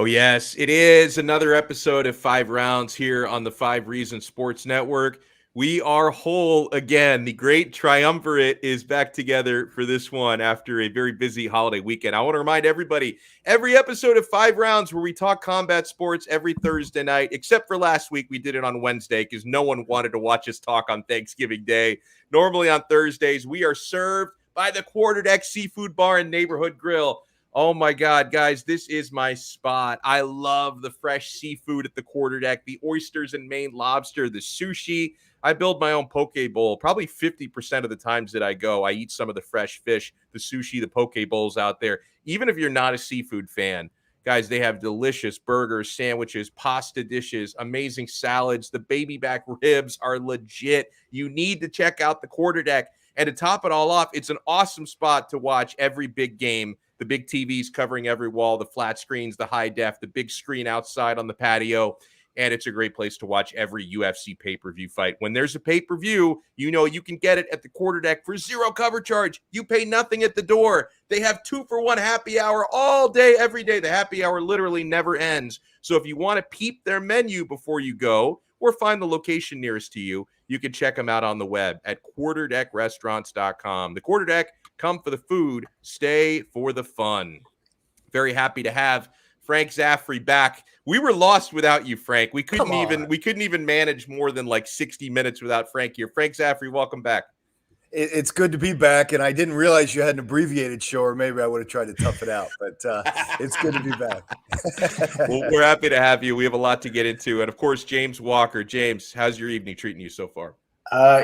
Oh, yes, it is another episode of 5 Rounds here on the 5 Reasons Sports Network. We are whole again. The great triumvirate is back together for this one after a very busy holiday weekend. I want to remind everybody, every episode of 5 Rounds where we talk combat sports every Thursday night, except for last week, we did it on Wednesday because no one wanted to watch us talk on Thanksgiving Day. Normally on Thursdays, we are served by the Quarterdeck Seafood Bar and Neighborhood Grill. Oh my God, guys, this is my spot. I love the fresh seafood at the Quarterdeck, the oysters and Maine lobster, the sushi. I build my own poke bowl. Probably 50% of the times that I go, I eat some of the fresh fish, the sushi, the poke bowls out there. Even if you're not a seafood fan, guys, they have delicious burgers, sandwiches, pasta dishes, amazing salads. The baby back ribs are legit. You need to check out the Quarterdeck. And to top it all off, it's an awesome spot to watch every big game. The big TVs covering every wall, the flat screens, the high def, the big screen outside on the patio. And it's a great place to watch every UFC pay-per-view fight. When there's a pay-per-view, you know you can get it at the Quarterdeck for zero cover charge. You pay nothing at the door. They have 2-for-1 happy hour all day, every day. The happy hour literally never ends. So if you want to peep their menu before you go or find the location nearest to you, you can check them out on the web at quarterdeckrestaurants.com. The Quarterdeck, come for the food, stay for the fun. Very happy to have Frank Zaffere back. We were lost without you, Frank. We couldn't even manage more than like 60 minutes without Frank here. Frank Zaffere, welcome back. It's good to be back, and I didn't realize you had an abbreviated show, or maybe I would have tried to tough it out, but it's good to be back. Well, we're happy to have you. We have a lot to get into, and of course, James Walker. James, how's your evening treating you so far?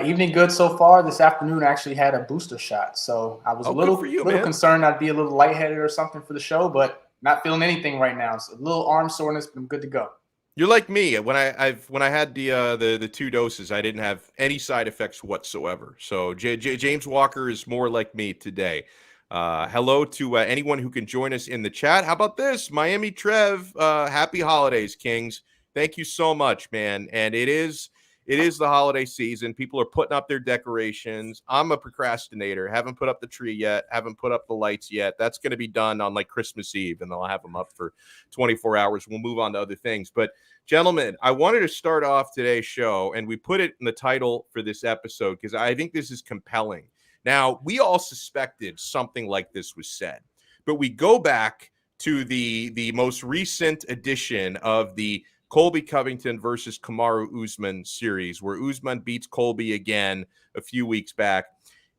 Evening good so far. This afternoon I actually had a booster shot, so I was a little concerned I'd be a little lightheaded or something for the show, but not feeling anything right now. So a little arm soreness, but I'm good to go. You're like me. When I had the 2 doses, I didn't have any side effects whatsoever. So James Walker is more like me today. Hello to anyone who can join us in the chat. How about this, Miami Trev? Happy holidays, Kings. Thank you so much, man. And it is the holiday season. People are putting up their decorations. I'm a procrastinator. Haven't put up the tree yet. Haven't put up the lights yet. That's going to be done on like Christmas Eve, and they'll have them up for 24 hours. We'll move on to other things. But gentlemen, I wanted to start off today's show, and we put it in the title for this episode because I think this is compelling. Now, we all suspected something like this was said, but we go back to the most recent edition of the Colby Covington versus Kamaru Usman series, where Usman beats Colby again a few weeks back.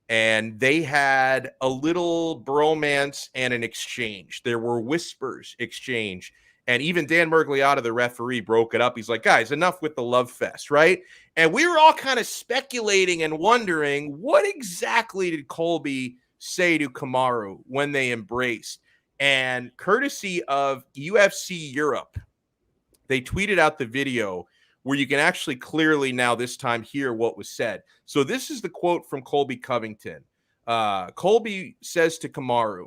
And they had a little bromance and an exchange. There were whispers exchange. And even Dan Murgliata, the referee, broke it up. He's like, guys, enough with the love fest, right? And we were all kind of speculating and wondering, what exactly did Colby say to Kamaru when they embraced? And courtesy of UFC Europe, they tweeted out the video where you can actually clearly now this time hear what was said. So this is the quote from Colby Covington. Colby says to Kamaru,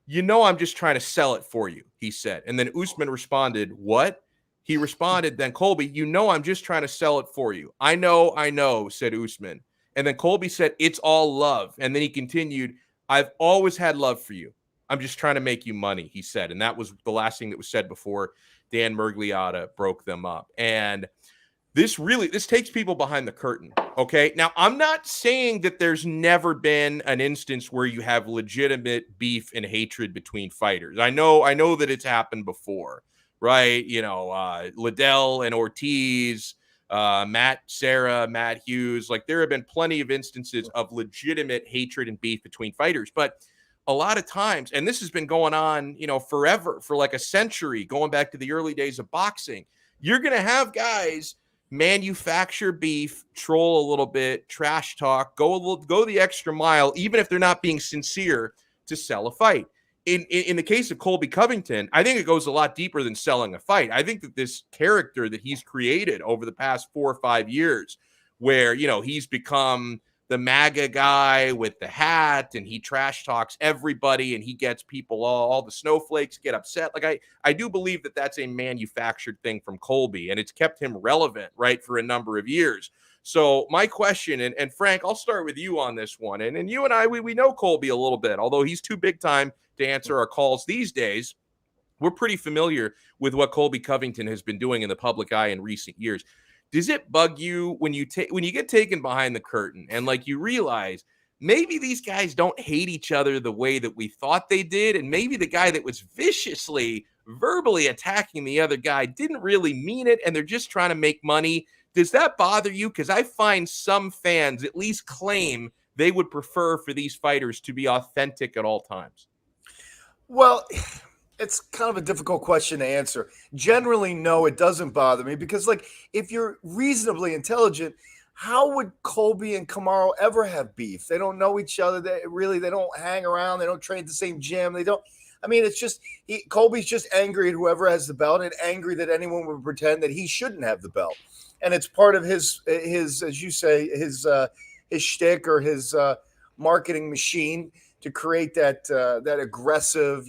"You know I'm just trying to sell it for you," he said. And then Usman responded, "What?" He responded, then Colby, "You know I'm just trying to sell it for you." I know, said Usman. And then Colby said, "It's all love." And then he continued, "I've always had love for you. I'm just trying to make you money," he said. And that was the last thing that was said before Dan Murgliata broke them up. And this takes people behind the curtain, okay? Now, I'm not saying that there's never been an instance where you have legitimate beef and hatred between fighters. I know that it's happened before, right? You know, Liddell and Ortiz, Matt Serra, Matt Hughes. Like, there have been plenty of instances of legitimate hatred and beef between fighters. But a lot of times, and this has been going on, you know, forever, for like a century, going back to the early days of boxing, you're going to have guys manufacture beef, troll a little bit, trash talk, go the extra mile, even if they're not being sincere, to sell a fight. In the case of Colby Covington, I think it goes a lot deeper than selling a fight. I think that this character that he's created over the past 4 or 5 years, where, you know, he's become the MAGA guy with the hat, and he trash talks everybody, and he gets people, all the snowflakes get upset. Like, I do believe that that's a manufactured thing from Colby, and it's kept him relevant, right, for a number of years. So my question, and Frank, I'll start with you on this one. And you and I, we know Colby a little bit, although he's too big time to answer our calls these days. we're pretty familiar with what Colby Covington has been doing in the public eye in recent years. Does it bug you when you get taken behind the curtain and like you realize maybe these guys don't hate each other the way that we thought they did, and maybe the guy that was viciously verbally attacking the other guy didn't really mean it and they're just trying to make money? Does that bother you? Because I find some fans at least claim they would prefer for these fighters to be authentic at all times. Well, it's kind of a difficult question to answer. Generally, no, it doesn't bother me because, like, if you're reasonably intelligent, how would Colby and Kamaru ever have beef? They don't know each other. They don't hang around. They don't train at the same gym. It's just Colby's just angry at whoever has the belt and angry that anyone would pretend that he shouldn't have the belt. And it's part of his as you say, his shtick or his marketing machine to create that aggressive,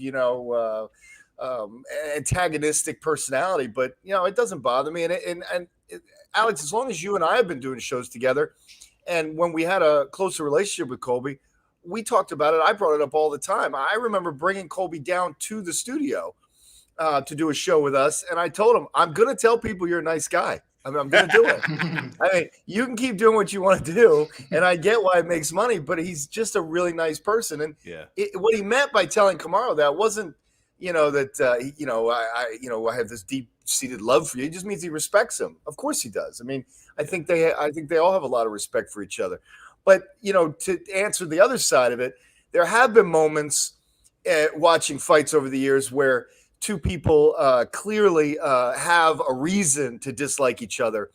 antagonistic personality. But it doesn't bother me. And Alex, as long as you and I have been doing shows together, and when we had a closer relationship with Colby, we talked about it. I brought it up all the time. I remember bringing Colby down to the studio to do a show with us, and I told him, "I'm going to tell people you're a nice guy. I'm going to do it. You can keep doing what you want to do, and I get why it makes money, but he's just a really nice person." And what he meant by telling Kamaru that wasn't, I have this deep-seated love for you. It just means he respects him. Of course he does. I think they all have a lot of respect for each other. But to answer the other side of it, there have been moments watching fights over the years where two people clearly have a reason to dislike each other,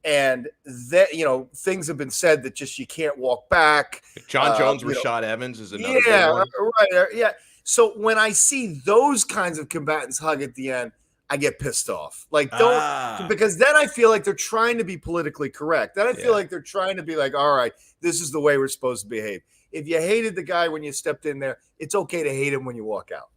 and that things have been said that just you can't walk back. John Jones, Rashad Evans is another big one. Right, yeah. So when I see those kinds of combatants hug at the end, I get pissed off. Because then I feel like they're trying to be politically correct. Then I feel like they're trying to be like, all right, this is the way we're supposed to behave. If you hated the guy when you stepped in there, it's okay to hate him when you walk out.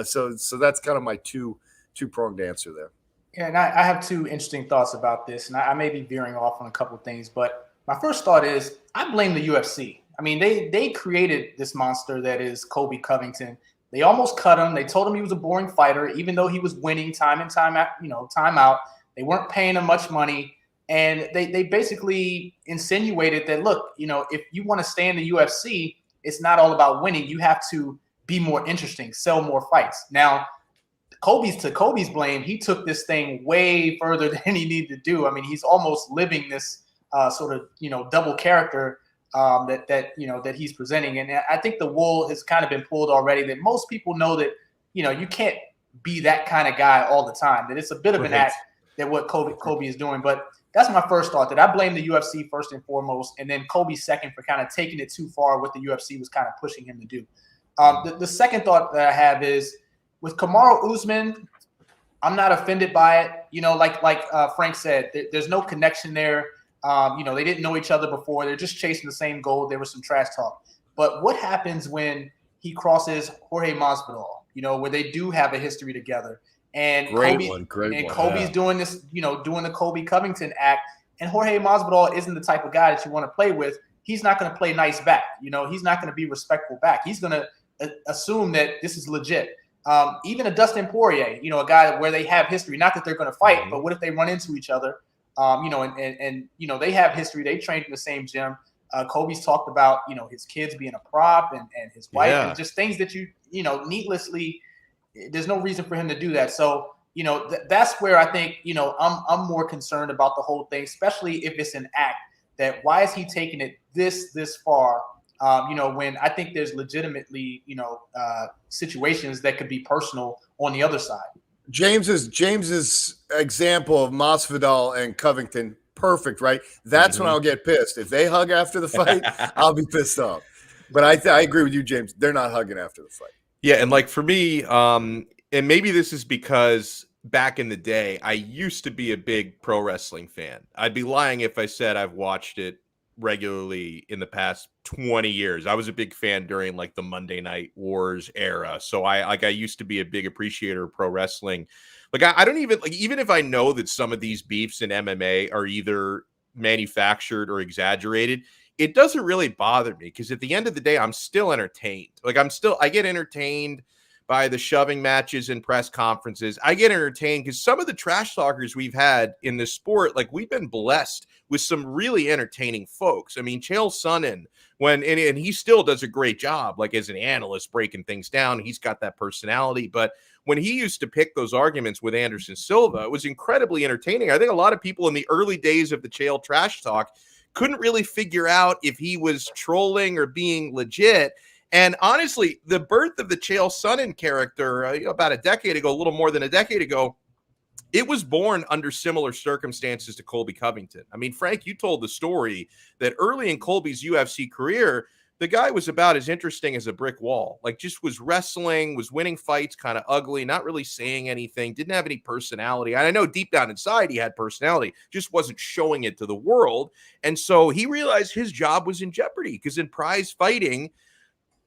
So that's kind of my two-pronged answer there. Yeah, and I have two interesting thoughts about this, and I may be veering off on a couple of things, but my first thought is I blame the UFC. They created this monster that is Colby Covington. They almost cut him. They told him he was a boring fighter, even though he was winning time in, time out. They weren't paying him much money, and they basically insinuated that, look, if you want to stay in the UFC, it's not all about winning. You have to be more interesting, sell more fights. Now, to Colby's blame, he took this thing way further than he needed to do. He's almost living this sort of double character that he's presenting, and I think the wool has kind of been pulled already. That most people know that you can't be that kind of guy all the time. That it's a bit of an act that what Colby is doing. But that's my first thought. That I blame the UFC first and foremost, and then Colby second for kind of taking it too far. What the UFC was kind of pushing him to do. The second thought that I have is with Kamaru Usman, I'm not offended by it. Like Frank said, there's no connection there. They didn't know each other before. They're just chasing the same goal. There was some trash talk. But what happens when he crosses Jorge Masvidal, where they do have a history together? And Colby's doing this, doing the Colby Covington act. And Jorge Masvidal isn't the type of guy that you want to play with. He's not going to play nice back. He's not going to be respectful back. He's going to assume that this is legit. Even a Dustin Poirier, a guy where they have history. Not that they're going to fight, but what if they run into each other? They have history. They trained in the same gym. Colby's talked about, his kids being a prop and his wife and just things that needlessly, there's no reason for him to do that. So, that's where I think, I'm more concerned about the whole thing, especially if it's an act. That why is he taking it this far? When I think there's legitimately, situations that could be personal on the other side. James's example of Masvidal and Covington, perfect, right? That's when I'll get pissed. If they hug after the fight, I'll be pissed off. But I agree with you, James. They're not hugging after the fight. Yeah, and like for me, and maybe this is because back in the day, I used to be a big pro wrestling fan. I'd be lying if I said I've watched it regularly in the past 20 years. I was a big fan during like the Monday Night Wars era. So I used to be a big appreciator of pro wrestling. Like I don't even if I know that some of these beefs in MMA are either manufactured or exaggerated, it doesn't really bother me because at the end of the day, I'm still entertained. I get entertained by the shoving matches and press conferences. I get entertained because some of the trash talkers we've had in this sport, like we've been blessed with some really entertaining folks. I mean, Chael Sonnen, and he still does a great job, like as an analyst breaking things down. He's got that personality, but when he used to pick those arguments with Anderson Silva, it was incredibly entertaining. I think a lot of people in the early days of the Chael trash talk couldn't really figure out if he was trolling or being legit. And honestly, the birth of the Chael Sonnen character about a decade ago, a little more than a decade ago, it was born under similar circumstances to Colby Covington. I mean, Frank, you told the story that early in Colby's UFC career, the guy was about as interesting as a brick wall, like just was wrestling, was winning fights, kind of ugly, not really saying anything, didn't have any personality. And I know deep down inside he had personality, just wasn't showing it to the world. And so he realized his job was in jeopardy because in prize fighting,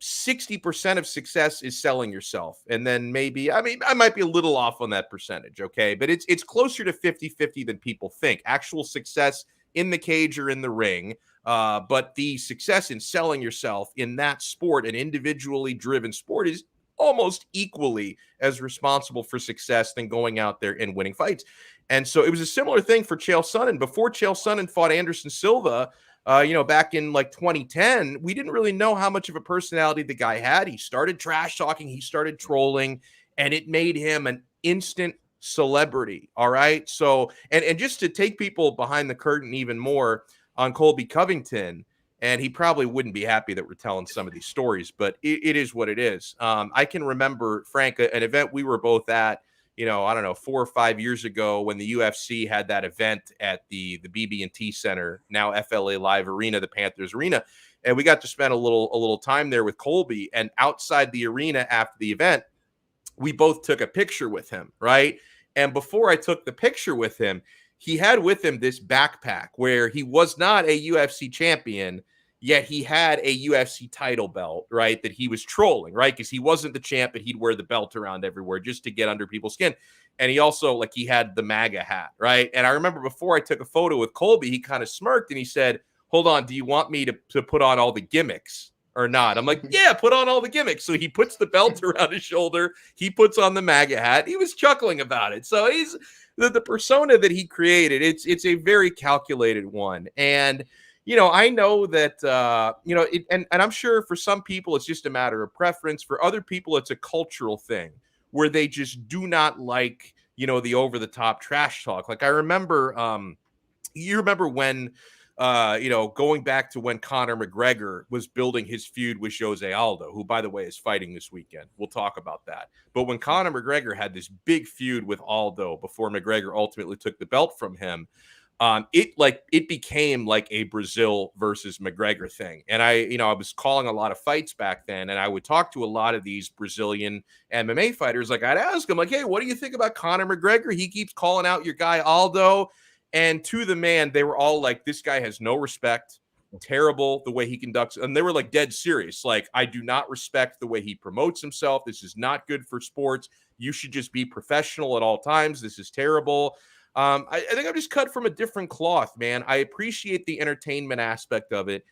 60% of success is selling yourself. And then maybe, I mean, I might be a little off on that percentage, okay? But it's closer to 50-50 than people think. Actual success in the cage or in the ring. But the success in selling yourself in that sport, an individually driven sport, is almost equally as responsible for success than going out there and winning fights. And so it was a similar thing for Chael Sonnen. Before Chael Sonnen fought Anderson Silva, back in like 2010, we didn't really know how much of a personality the guy had. He started trash talking, he started trolling, and it made him an instant celebrity. All right. So, and just to take people behind the curtain even more on Colby Covington, and he probably wouldn't be happy that we're telling some of these stories, but it is what it is. I can remember, Frank, an event we were both at, I don't know, 4 or 5 years ago when the UFC had that event at the BB&T Center, now FLA Live Arena, the Panthers Arena. And we got to spend a little time there with Colby. And outside the arena after the event, we both took a picture with him, right? And before I took the picture with him, he had with him this backpack where he was not a UFC champion, yet he had a UFC title belt, right, that he was trolling, right, because he wasn't the champ, but he'd wear the belt around everywhere just to get under people's skin. And he also, he had the MAGA hat, right? And I remember before I took a photo with Colby, he kind of smirked and he said, hold on, do you want me to put on all the gimmicks or not? I'm like, yeah, put on all the gimmicks. So he puts the belt around his shoulder. He puts on the MAGA hat. He was chuckling about it. So he's the persona that he created. It's a very calculated one. And, I know that, and I'm sure for some people, it's just a matter of preference. For other people, it's a cultural thing where they just do not like, the over-the-top trash talk. Like I remember, you remember when, going back to when Conor McGregor was building his feud with Jose Aldo, who, by the way, is fighting this weekend. We'll talk about that. But when Conor McGregor had this big feud with Aldo before McGregor ultimately took the belt from him, it became like a Brazil versus McGregor thing. And I was calling a lot of fights back then, and I would talk to a lot of these Brazilian MMA fighters. Like I'd ask them, like, hey, what do you think about Conor McGregor? He keeps calling out your guy Aldo. And to the man, they were all like, this guy has no respect, terrible the way he conducts. And they were like dead serious. Like, I do not respect the way he promotes himself. This is not good for sports. You should just be professional at all times. This is terrible. I think I'm just cut from a different cloth, man. I appreciate the entertainment aspect of it.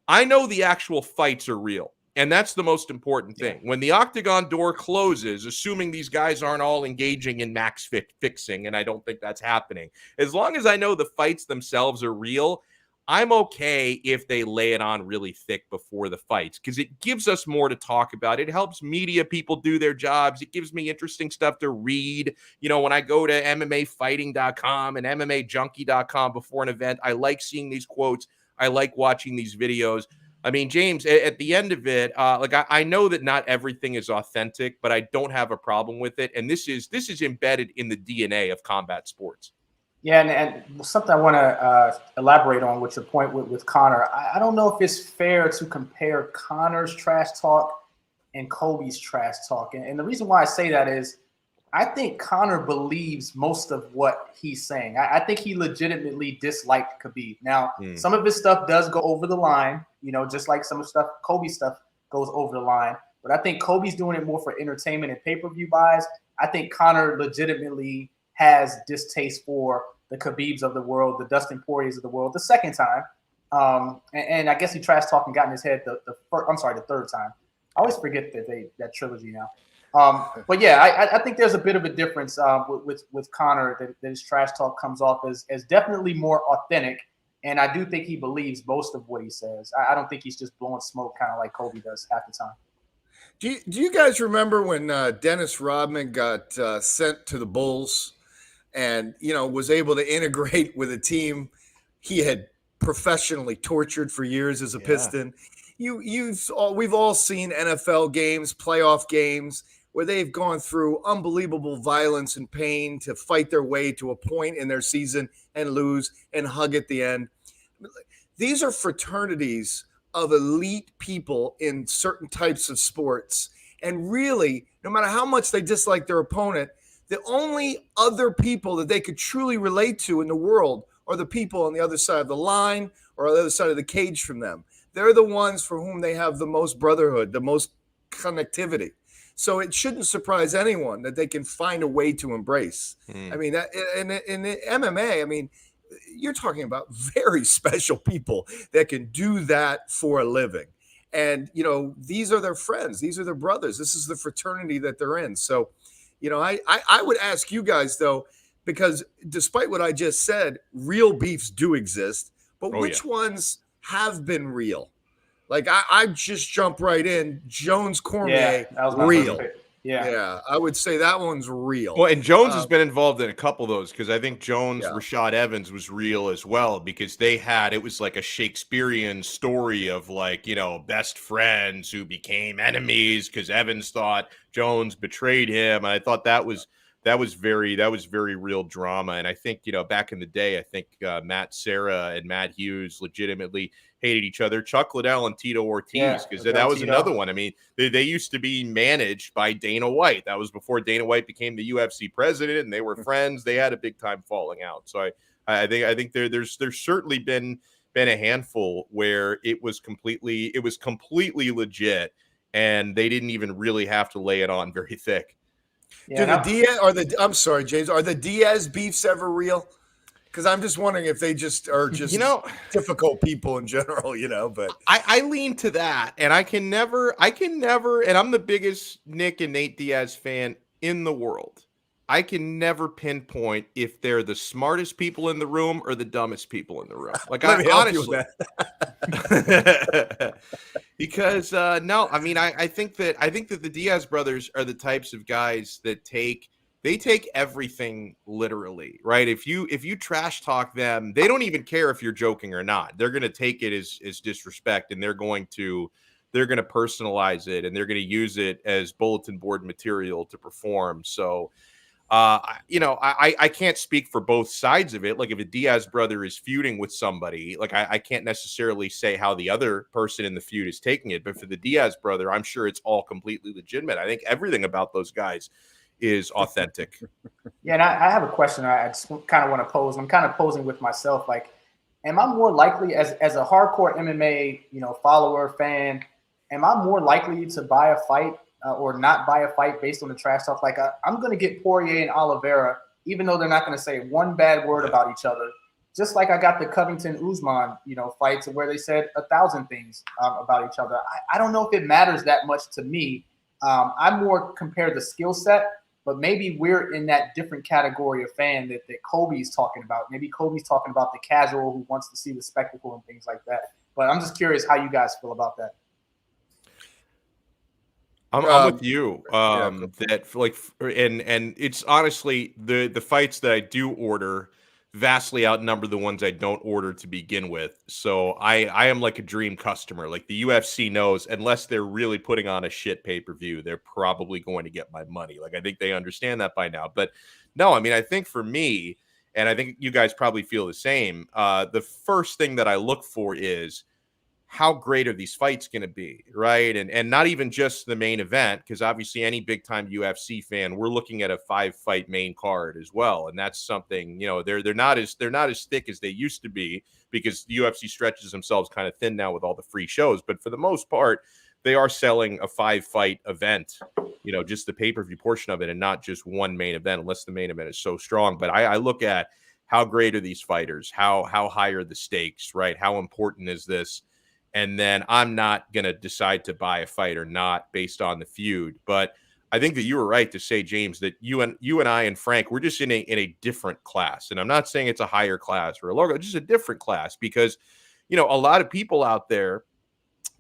I know the actual fights are real. And that's the most important thing. When the octagon door closes, assuming these guys aren't all engaging in max fixing, and I don't think that's happening, as long as I know the fights themselves are real, I'm okay if they lay it on really thick before the fights because it gives us more to talk about. It helps media people do their jobs. It gives me interesting stuff to read. When I go to MMAfighting.com and MMAjunkie.com before an event, I like seeing these quotes. I like watching these videos. I mean, James, at the end of it, I know that not everything is authentic, but I don't have a problem with it. And this is embedded in the DNA of combat sports. Yeah, and something I want to elaborate on with your point with Conor. I don't know if it's fair to compare Conor's trash talk and Colby's trash talk. And the reason why I say that is I think Conor believes most of what he's saying. I think he legitimately disliked Khabib. Now, some of his stuff does go over the line, just like some of stuff, Colby's stuff goes over the line. But I think Colby's doing it more for entertainment and pay-per-view buys. I think Conor legitimately has distaste for the Khabibs of the world, the Dustin Poiriers of the world, the second time. And I guess he trash talked and got in his head the third time. I always forget that trilogy now. But yeah, I think there's a bit of a difference with Conor that his trash talk comes off as definitely more authentic. And I do think he believes most of what he says. I don't think he's just blowing smoke kind of like Kobe does half the time. Do you guys remember when Dennis Rodman got sent to the Bulls and, was able to integrate with a team he had professionally tortured for years as a Piston? We've all seen NFL games, playoff games, where they've gone through unbelievable violence and pain to fight their way to a point in their season and lose and hug at the end. These are fraternities of elite people in certain types of sports. And really, no matter how much they dislike their opponent, the only other people that they could truly relate to in the world are the people on the other side of the line or on the other side of the cage from them. They're the ones for whom they have the most brotherhood, the most connectivity. So it shouldn't surprise anyone that they can find a way to embrace. I mean, that in the MMA, I mean, you're talking about very special people that can do that for a living. And, these are their friends. These are their brothers. This is the fraternity that they're in. So, I would ask you guys, though, because despite what I just said, real beefs do exist. But which ones have been real? Like, I just jump right in. Jones Cormier, real. Yeah, I would say that one's real. Well, and Jones has been involved in a couple of those because I think Jones, Rashad Evans was real as well because it was like a Shakespearean story of best friends who became enemies because Evans thought Jones betrayed him. And I thought that was very real drama. And I think, back in the day, I think Matt Serra and Matt Hughes legitimately hated each other. Chuck Liddell and Tito Ortiz, because that was another one. I mean, they used to be managed by Dana White. That was before Dana White became the UFC president, and they were friends. They had a big time falling out. So I think there's certainly been a handful where it was completely legit, and they didn't even really have to lay it on very thick. Yeah, I'm sorry, James. Are the Diaz beefs ever real? Because I'm just wondering if they just are just difficult people in general, but I lean to that, and I can never, and I'm the biggest Nick and Nate Diaz fan in the world. I can never pinpoint if they're the smartest people in the room or the dumbest people in the room. Like, honestly, because no, I mean, I think that the Diaz brothers are the types of guys that take everything literally, right? If you trash talk them, they don't even care if you're joking or not. They're going to take it as disrespect, and they're going to personalize it, and they're going to use it as bulletin board material to perform. So, I can't speak for both sides of it. Like, if a Diaz brother is feuding with somebody, like I can't necessarily say how the other person in the feud is taking it. But for the Diaz brother, I'm sure it's all completely legitimate. I think everything about those guys is authentic. Yeah, and I have a question I just kind of want to pose. I'm kind of posing with myself. Like, am I more likely as a hardcore MMA, follower, fan, am I more likely to buy a fight or not buy a fight based on the trash talk? Like, I'm going to get Poirier and Oliveira, even though they're not going to say one bad word about each other. Just like I got the Covington Usman, fights where they said 1,000 things about each other. I don't know if it matters that much to me. I more compare the skill set, but maybe we're in that different category of fan that Colby's talking about. Maybe Colby's talking about the casual who wants to see the spectacle and things like that. But I'm just curious how you guys feel about that. I'm with you. That and it's honestly the fights that I do order vastly outnumber the ones I don't order to begin with. So I am like a dream customer. Like, the UFC knows, unless they're really putting on a shit pay-per-view, they're probably going to get my money. Like, I think they understand that by now. But no, I mean, I think for me, and I think you guys probably feel the same, the first thing that I look for is, how great are these fights going to be, right? And not even just the main event, because obviously any big time UFC fan, we're looking at a 5-fight main card as well, and that's something, they're not as thick as they used to be, because the UFC stretches themselves kind of thin now with all the free shows. But for the most part, they are selling a 5-fight event, just the pay-per-view portion of it, and not just one main event, unless the main event is so strong. But I look at how great are these fighters, how high are the stakes, right? How important is this? And then I'm not going to decide to buy a fight or not based on the feud. But I think that you were right to say, James, that you and I and Frank, we're just in a different class. And I'm not saying it's a higher class or a lower, just a different class, because, a lot of people out there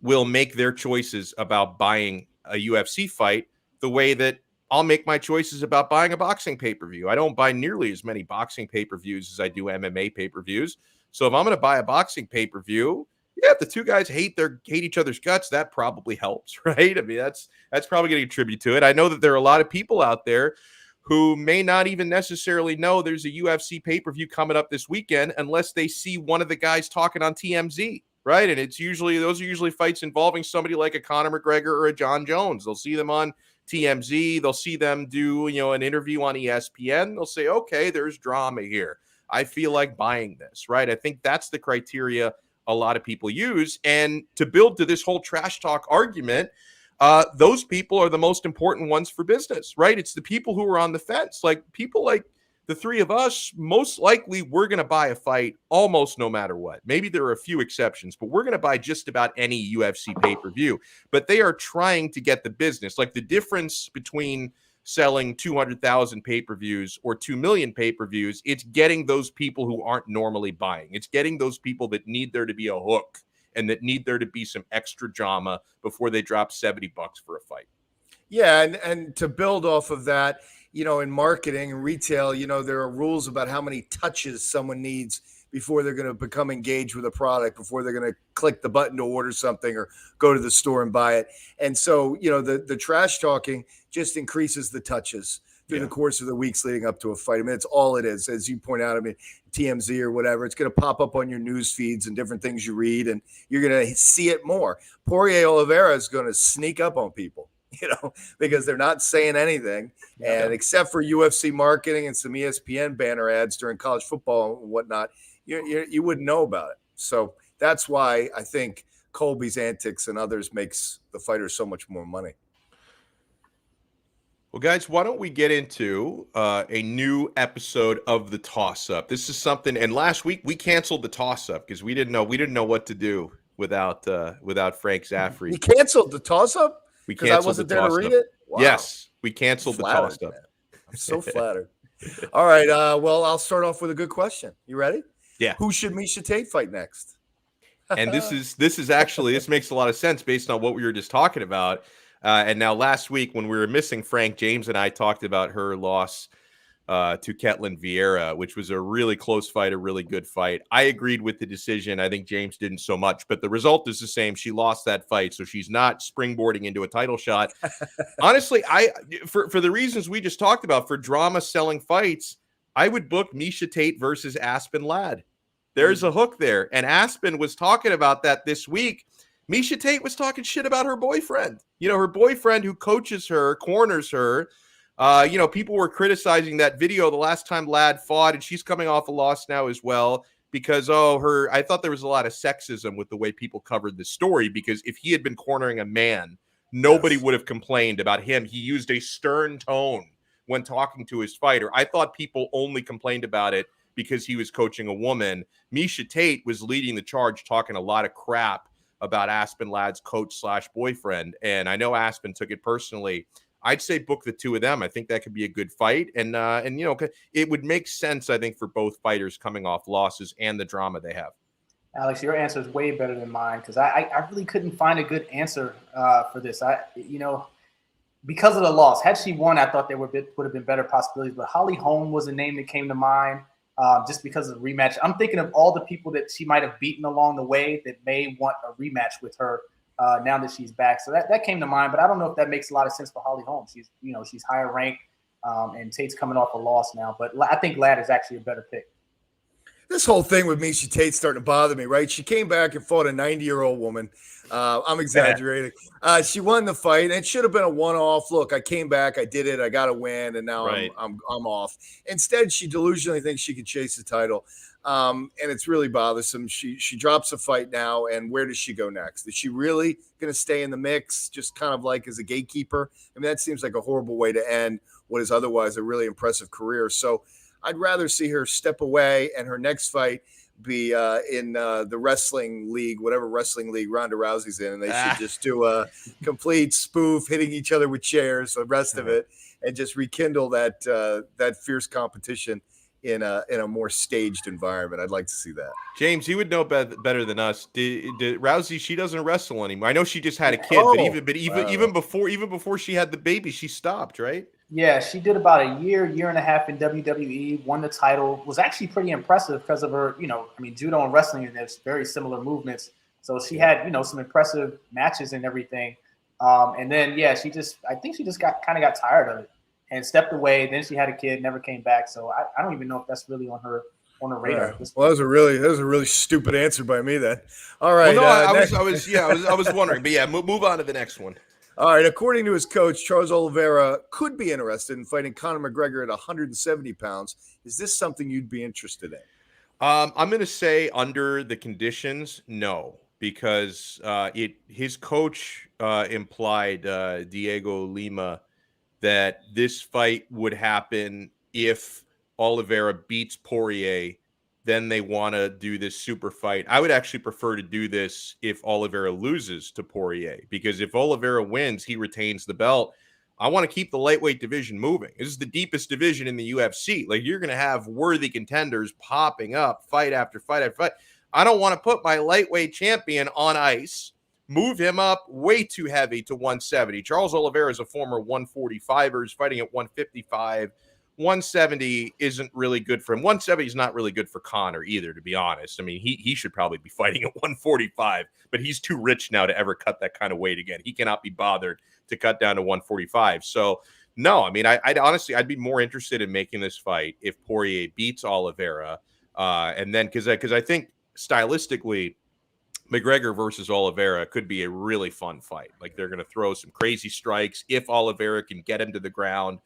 will make their choices about buying a UFC fight the way that I'll make my choices about buying a boxing pay-per-view. I don't buy nearly as many boxing pay-per-views as I do MMA pay-per-views. So if I'm going to buy a boxing pay-per-view, if the two guys hate each other's guts, that probably helps, right? I mean, that's probably going to contribute to it. I know that there are a lot of people out there who may not even necessarily know there's a UFC pay-per-view coming up this weekend unless they see one of the guys talking on TMZ, right? And those are usually fights involving somebody like a Conor McGregor or a John Jones. They'll see them on TMZ. They'll see them do, an interview on ESPN. They'll say, okay, there's drama here. I feel like buying this, right? I think that's the criteria a lot of people use. And to build to this whole trash talk argument, those people are the most important ones for business, right? It's the people who are on the fence. Like people like the three of us, most likely we're going to buy a fight almost no matter what. Maybe there are a few exceptions, but we're going to buy just about any UFC pay-per-view. But they are trying to get the business. Like the difference between selling 200,000 pay-per-views or 2 million pay-per-views, it's getting those people who aren't normally buying. It's getting those people that need there to be a hook and that need there to be some extra drama before they drop $70 for a fight. Yeah, and to build off of that, in marketing and retail, there are rules about how many touches someone needs before they're going to become engaged with a product, before they're going to click the button to order something or go to the store and buy it. And so, the trash talking just increases the touches through the course of the weeks leading up to a fight. I mean, it's all it is. As you point out, I mean, TMZ or whatever, it's going to pop up on your news feeds and different things you read, and you're going to see it more. Poirier Oliveira is going to sneak up on people, because they're not saying anything. And except for UFC marketing and some ESPN banner ads during college football and whatnot, you wouldn't know about it. So that's why I think Colby's antics and others makes the fighters so much more money. Well, guys, why don't we get into a new episode of the Toss-Up? This is something, and last week we canceled the Toss-Up because we didn't know what to do without Frank Zaffere. We canceled the Toss-Up? Because I wasn't there to read it? Wow. Yes, we canceled the Toss-Up. Man. I'm so flattered. All right, well, I'll start off with a good question. You ready? Yeah. Who should Miesha Tate fight next? And this makes a lot of sense based on what we were just talking about. And now last week when we were missing Frank, James and I talked about her loss to Ketlin Vieira, which was a really close fight, a really good fight. I agreed with the decision. I think James didn't so much, but the result is the same. She lost that fight, so she's not springboarding into a title shot. Honestly, for the reasons we just talked about, for drama selling fights, I would book Miesha Tate versus Aspen Ladd. There's a hook there. And Aspen was talking about that this week. Miesha Tate was talking shit about her boyfriend. Her boyfriend who coaches her, corners her. People were criticizing that video the last time Ladd fought, and she's coming off a loss now as well because, I thought there was a lot of sexism with the way people covered the story, because if he had been cornering a man, nobody would have complained about him. He used a stern tone when talking to his fighter. I thought people only complained about it because he was coaching a woman. Miesha Tate was leading the charge, talking a lot of crap about Aspen Ladd's coach/boyfriend. And I know Aspen took it personally. I'd say book the two of them. I think that could be a good fight. And it would make sense, I think, for both fighters coming off losses and the drama they have. Alex, your answer is way better than mine, because I really couldn't find a good answer for this. Because of the loss, had she won, I thought there would have been better possibilities. But Holly Holm was a name that came to mind just because of the rematch. I'm thinking of all the people that she might have beaten along the way that may want a rematch with her now that she's back. So that came to mind, but I don't know if that makes a lot of sense for Holly Holm. She's higher ranked, and Tate's coming off a loss now. But I think Ladd is actually a better pick. This whole thing with Miesha Tate starting to bother me, right? She came back and fought a 90-year-old woman. I'm exaggerating. She won the fight, and it should have been a one-off. Look, I came back, I did it, I got to win, and now I'm off. Instead, she delusionally thinks she can chase the title, and it's really bothersome. She drops a fight now, and where does she go next? Is she really going to stay in the mix, just kind of like as a gatekeeper? I mean, that seems like a horrible way to end what is otherwise a really impressive career. So I'd rather see her step away and her next fight be in the wrestling league, whatever wrestling league Ronda Rousey's in, and they should just do a complete spoof, hitting each other with chairs, the rest of it, and just rekindle that fierce competition in a more staged environment. I'd like to see that. James, you would know better than us. Did Rousey? She doesn't wrestle anymore. I know she just had a kid, but even before she had the baby, she stopped, right? Yeah, she did about a year and a half in WWE, won the title, was actually pretty impressive because of her, judo and wrestling, and there's very similar movements. So she had, some impressive matches and everything. And then, I think she just got tired of it and stepped away. Then she had a kid, never came back. So I don't even know if that's really on her radar. Well, that was a really stupid answer by me then. All right. Well, no, I was wondering, but move on to the next one. All right. According to his coach, Charles Oliveira could be interested in fighting Conor McGregor at 170 pounds. Is this something you'd be interested in? I'm going to say under the conditions, no, because his coach implied, Diego Lima, that this fight would happen if Oliveira beats Poirier. Then they want to do this super fight. I would actually prefer to do this if Oliveira loses to Poirier, because if Oliveira wins, he retains the belt. I want to keep the lightweight division moving. This is the deepest division in the UFC. Like, you're going to have worthy contenders popping up fight after fight after fight. I don't want to put my lightweight champion on ice, move him up way too heavy to 170. Charles Oliveira is a former 145er, is fighting at 155. 170 isn't really good for him. 170 is not really good for Conor either, to be honest. I mean, he should probably be fighting at 145, but he's too rich now to ever cut that kind of weight again. He cannot be bothered to cut down to 145. So, no, I mean, I'd honestly, I'd be more interested in making this fight if Poirier beats Oliveira. And then, because I think stylistically, McGregor versus Oliveira could be a really fun fight. Like, they're going to throw some crazy strikes. If Oliveira can get him to the ground,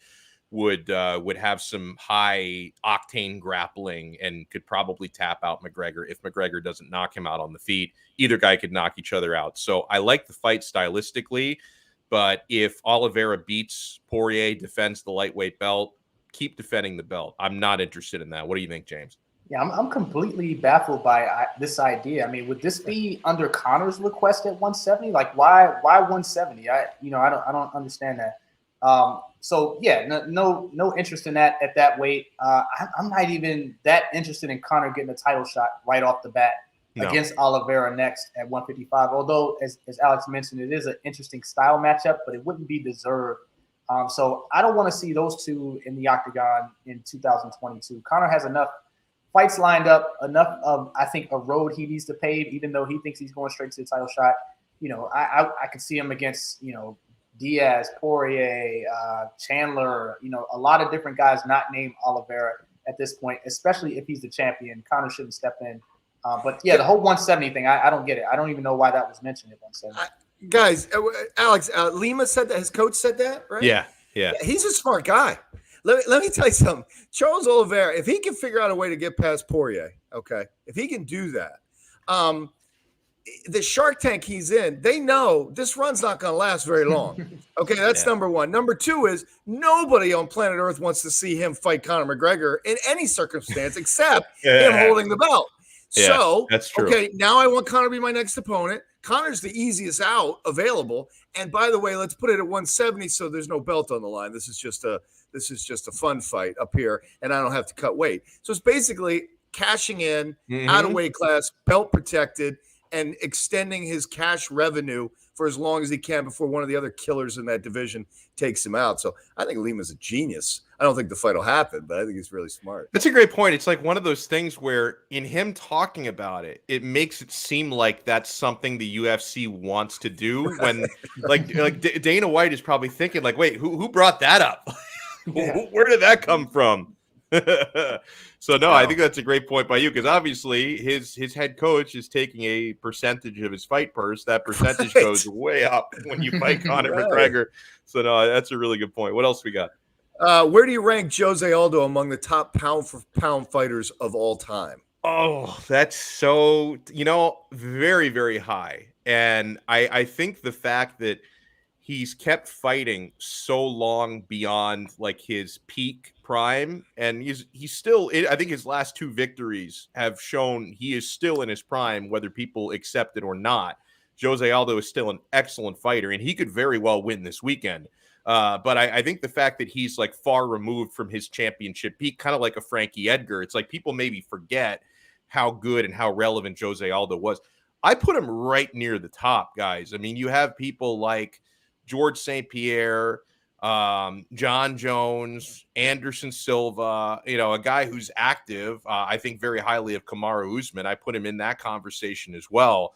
would have some high octane grappling and could probably tap out McGregor if McGregor doesn't knock him out on the feet. Either guy could knock each other out. So I like the fight stylistically, but if Oliveira beats Poirier, defends the lightweight belt, keep defending the belt. I'm not interested in that. What do you think, James? Yeah, I'm completely baffled by this idea. I mean, would this be under Conor's request at 170? Like, why 170? I don't understand that. No interest in that at that weight. I'm not even that interested in Conor getting a title shot right off the bat against Oliveira next at 155. Although, as Alex mentioned, it is an interesting style matchup, but it wouldn't be deserved. So I don't want to see those two in the octagon in 2022. Conor has enough fights lined up, enough of, I think, a road he needs to pave, even though he thinks he's going straight to the title shot. I could see him against, Diaz, Poirier, Chandler, a lot of different guys not named Oliveira at this point, especially if he's the champion. Conor shouldn't step in. The whole 170 thing, I don't get it. I don't even know why that was mentioned at 170. Guys, Alex, Lima said that. His coach said that, right? Yeah. He's a smart guy. Let me tell you something. Charles Oliveira, if he can figure out a way to get past Poirier, okay, if he can do that, the Shark Tank he's in, they know this run's not going to last very long. Okay, that's number one. Number two is nobody on planet Earth wants to see him fight Conor McGregor in any circumstance except him holding the belt. Yeah, so, that's true. Okay, now I want Conor to be my next opponent. Conor's the easiest out available. And by the way, let's put it at 170 so there's no belt on the line. This is just a fun fight up here, and I don't have to cut weight. So it's basically cashing in, out of weight class, belt protected, and extending his cash revenue for as long as he can before one of the other killers in that division takes him out. So I think Lima's a genius. I don't think the fight will happen, but I think he's really smart. That's a great point. It's like one of those things where in him talking about it, it makes it seem like that's something the UFC wants to do when like Dana White is probably thinking like, wait, who brought that up? Where did that come from? So no, I think that's a great point by you, because obviously his head coach is taking a percentage of his fight purse. That percentage goes way up when you fight Conor McGregor. So no, that's a really good point. What else we got? Where do you rank Jose Aldo among the top pound for pound fighters of all time? Oh, that's so, very, very high. And I think the fact that he's kept fighting so long beyond like his peak prime, and he's still, I think his last 2 victories have shown he is still in his prime, whether people accept it or not. Jose Aldo is still an excellent fighter, and he could very well win this weekend. But I think the fact that he's like far removed from his championship peak, kind of like a Frankie Edgar, it's like people maybe forget how good and how relevant Jose Aldo was. I put him right near the top, guys. I mean, you have people like George St. Pierre, John Jones, Anderson Silva, a guy who's active. I think very highly of Kamaru Usman. I put him in that conversation as well.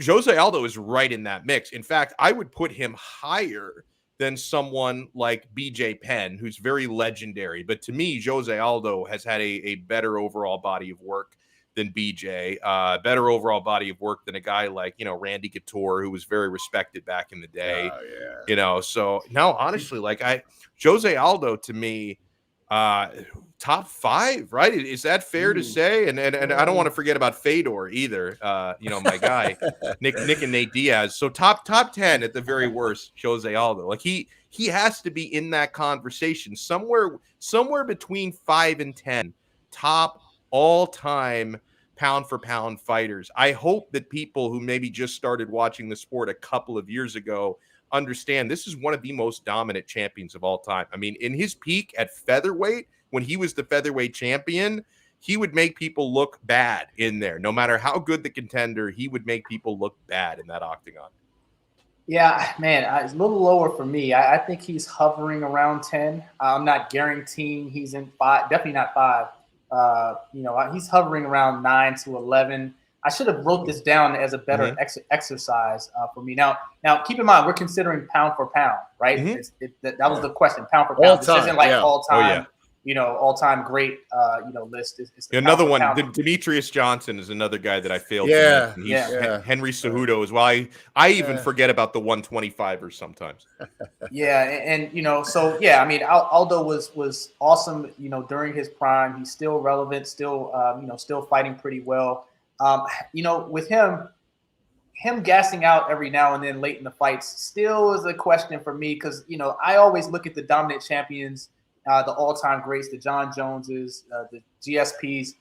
Jose Aldo is right in that mix. In fact, I would put him higher than someone like BJ Penn, who's very legendary. But to me, Jose Aldo has had a better overall body of work than BJ, better overall body of work than a guy like, Randy Couture, who was very respected back in the day. Oh, yeah. So no, honestly, like Jose Aldo to me, top 5, right? Is that fair to say? And I don't want to forget about Fedor either. My guy, Nick and Nate Diaz. So top 10 at the very worst, Jose Aldo. Like he has to be in that conversation somewhere between 5 and 10 top all-time pound for pound fighters. I hope that people who maybe just started watching the sport a couple of years ago understand this is one of the most dominant champions of all time. I mean, in his peak at featherweight, when he was the featherweight champion, he would make people look bad in there. No matter how good the contender, he would make people look bad in that octagon. Yeah, man, it's a little lower for me. I think he's hovering around 10. I'm not guaranteeing he's in 5, definitely not 5. He's hovering around 9 to 11. I should have wrote this down as a better exercise for me. Now, keep in mind, we're considering pound for pound, right? That was the question, pound for pound. All this time, isn't like all time, Oh, all-time great, list. It's another one, Demetrius Johnson is another guy that I failed to mention. Henry Cejudo as well. I even forget about the 125ers sometimes. Aldo was awesome, during his prime. He's still relevant, still fighting pretty well. With him gassing out every now and then late in the fights still is a question for me because, I always look at the dominant champions, the all-time greats, the John Joneses, the GSPs.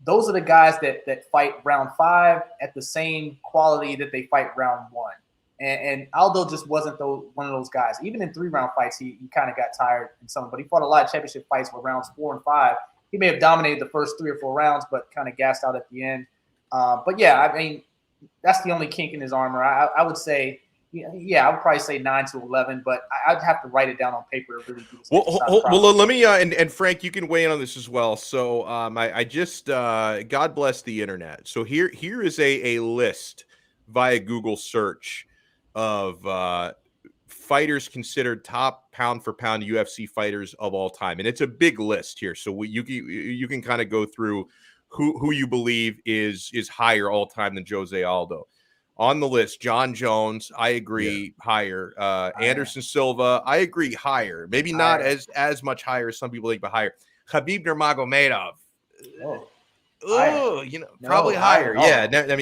Those are the guys that fight round 5 at the same quality that they fight round 1. And Aldo just wasn't one of those guys. Even in 3-round fights, he kind of got tired in some, but he fought a lot of championship fights where rounds 4 and 5. He may have dominated the first 3 or 4 rounds, but kind of gassed out at the end. That's the only kink in his armor. I would say, I would probably say 9 to 11, but I'd have to write it down on paper to really do this. Well, let me, and Frank, you can weigh in on this as well. So I just, God bless the internet. So here is a list via Google search of fighters considered top pound for pound UFC fighters of all time. And it's a big list here. So you can kind of go through who you believe is higher all time than Jose Aldo. On the list, John Jones, I agree, higher. Anderson Silva, I agree, higher. Maybe not as much higher as some people think, but higher. Khabib Nurmagomedov, probably higher.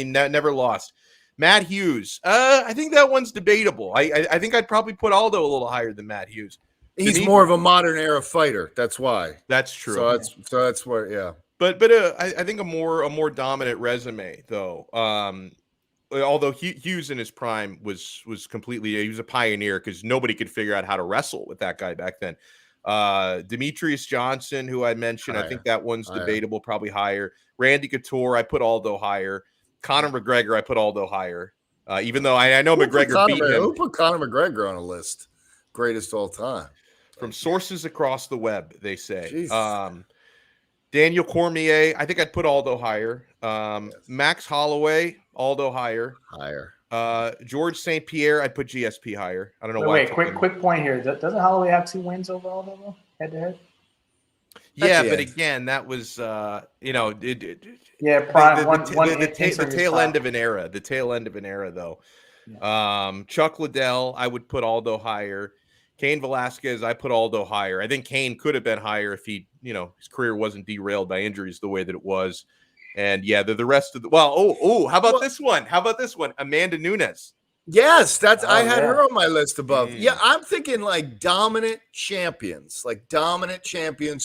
Never lost. Matt Hughes, I think that one's debatable. I think I'd probably put Aldo a little higher than Matt Hughes. He's more of a modern era fighter. That's why. That's true. So that's where, yeah. But I think a more dominant resume though. Although Hughes in his prime was completely, he was a pioneer because nobody could figure out how to wrestle with that guy back then. Demetrius Johnson, who I mentioned, higher. I think that one's debatable, probably higher. Randy Couture, I put Aldo higher. Conor McGregor, I put Aldo higher. Even though I know McGregor beat him. Who put Conor McGregor on a list? Greatest all time. From sources across the web, they say. Daniel Cormier, I think I'd put Aldo higher. Max Holloway, Aldo higher. George St. Pierre, I'd put GSP higher. I don't know why. Wait, quick point here. Doesn't Holloway have 2 wins over Aldo though, head to head? Yeah, but again, that was prime. The tail end of an era. The tail end of an era, though. Yeah. Chuck Liddell, I would put Aldo higher. Cain Velasquez, I put Aldo higher. I think Cain could have been higher if he, his career wasn't derailed by injuries the way that it was. And the rest of the how about this one? Amanda Nunes. Yes, that's I Oh, had yeah. her on my list above. Yeah, Mm. I'm thinking like dominant champions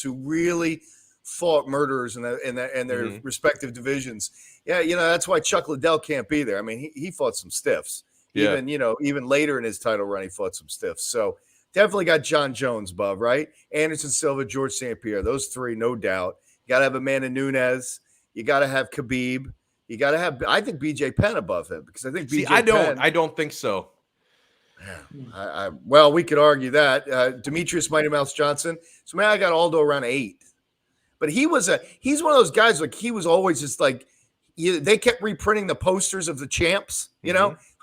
who really fought murderers in their Mhm. respective divisions. Yeah, that's why Chuck Liddell can't be there. I mean, he fought some stiffs. Yeah. Even later in his title run, he fought some stiffs. So definitely got John Jones above, right? Anderson Silva, George St. Pierre, those three, no doubt. You got to have Amanda Nunes. You got to have Khabib. You got to have, I think, BJ Penn above him because I think See, BJ Penn. I don't think so. Well, we could argue that Demetrius Mighty Mouse Johnson. So man, I got Aldo around 8, but he's one of those guys like he was always just like they kept reprinting the posters of the champs.